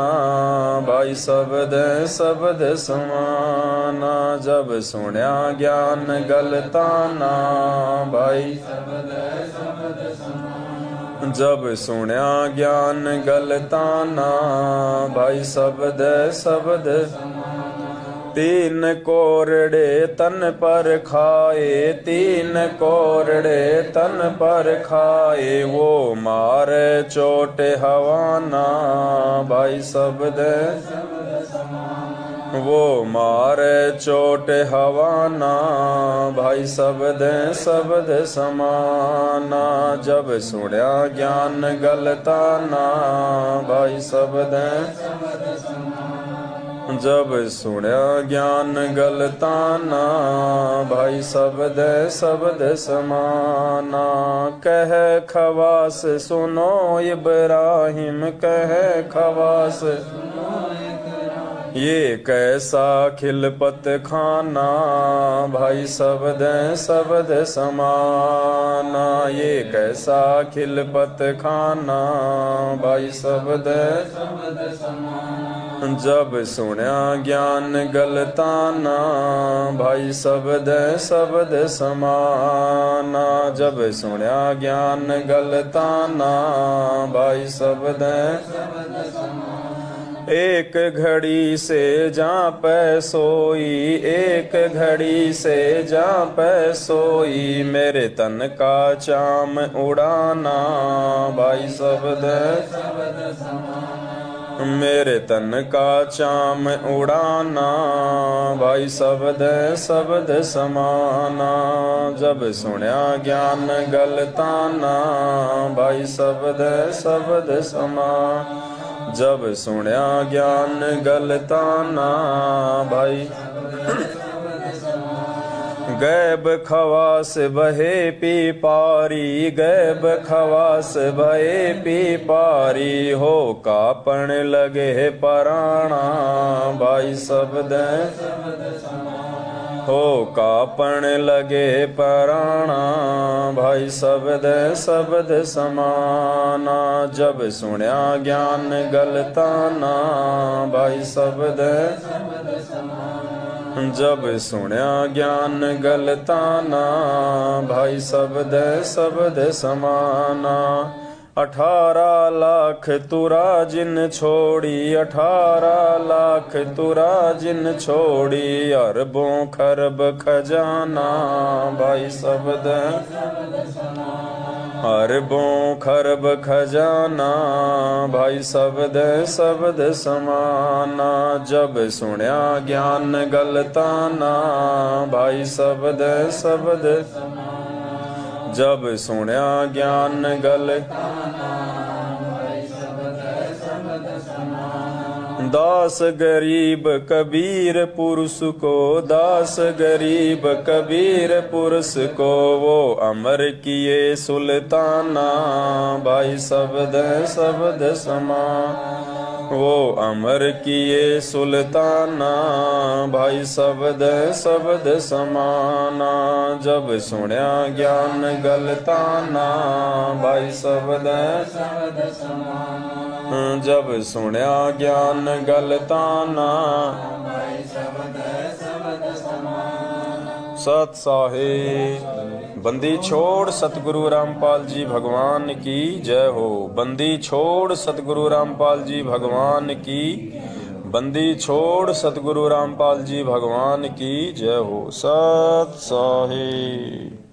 भाई, शब्द शब्द समाना। जब सुण्या ज्ञान गलताना भाई, जब सुण्या ज्ञान गलताना भाई, शब्द शब्द। तीन कोरड़े तन पर खाए, तीन कोरड़े तन पर खाए, वो मार चोट हवाना भाई, शब्द वो मार चोट हवाना भाई, शब्द शब्द समाना। जब सुण्या ज्ञान गलताना भाई, शब्द जब सुण्या ज्ञान गलताना भाई, शब्द शब्द समाना। कह खवास सुनो इब्राहिम, कह खवास ये कैसा खिलपत खाना भाई, शब्द शब्द समाना। ये कैसा खिलपत खाना भाई, शब्द जब सुण्या ज्ञान गलताना भाई, शब्द शब्द समाना। जब सुण्या ज्ञान गलताना भाई, शब्द एक घड़ी से जा पै सोई, एक घड़ी से जा पै सोई, मेरे तन का चाम उड़ाना भाई, शब्द मेरे तन का चाम उड़ाना भाई, शब्द शब्द समाना। जब सुण्या ज्ञान गलताना भाई, शब्द शब्द समा। जब सुण्या ज्ञान गलताना भाई, गैब खवास बहे पी पारी, गैब खवास बहे पी पारी, हो कापण लगे पराणा भाई, शब्द हो कापण लगे पराणा भाई, शब्द शब्द समाना। जब सुण्या ज्ञान गलताना भाई, शब्द जब सुण्या ज्ञान गलताना भाई, शब्द शब्द समाना। 18 लाख तुरा जिन छोड़ी, 18 लाख तुरा जिन छोड़ी, अरबों खरब खजाना भाई, शब्द अरबों खरब खजाना भाई, शब्द शब्द समाना। जब सुण्या ज्ञान गलताना भाई, शब्द शब्द जब सुण्या ज्ञान गल। दास गरीब कबीर पुरुष को, दास गरीब कबीर पुरुष को, वो अमर किए सुल्ताना भाई, शब्द शब्द समा। वो अमर किए सुल्ताना भाई, शब्द शब्द समाना। जब सुण्या ज्ञान गलताना भाई, शब्द जब सुण्या ज्ञान गलताना। सत साहिब। बंदी छोड़ सतगुरु रामपाल जी भगवान की जय हो। बंदी छोड़ सतगुरु रामपाल जी भगवान की। बंदी छोड़ सतगुरु रामपाल जी भगवान की जय हो। सत साहिब।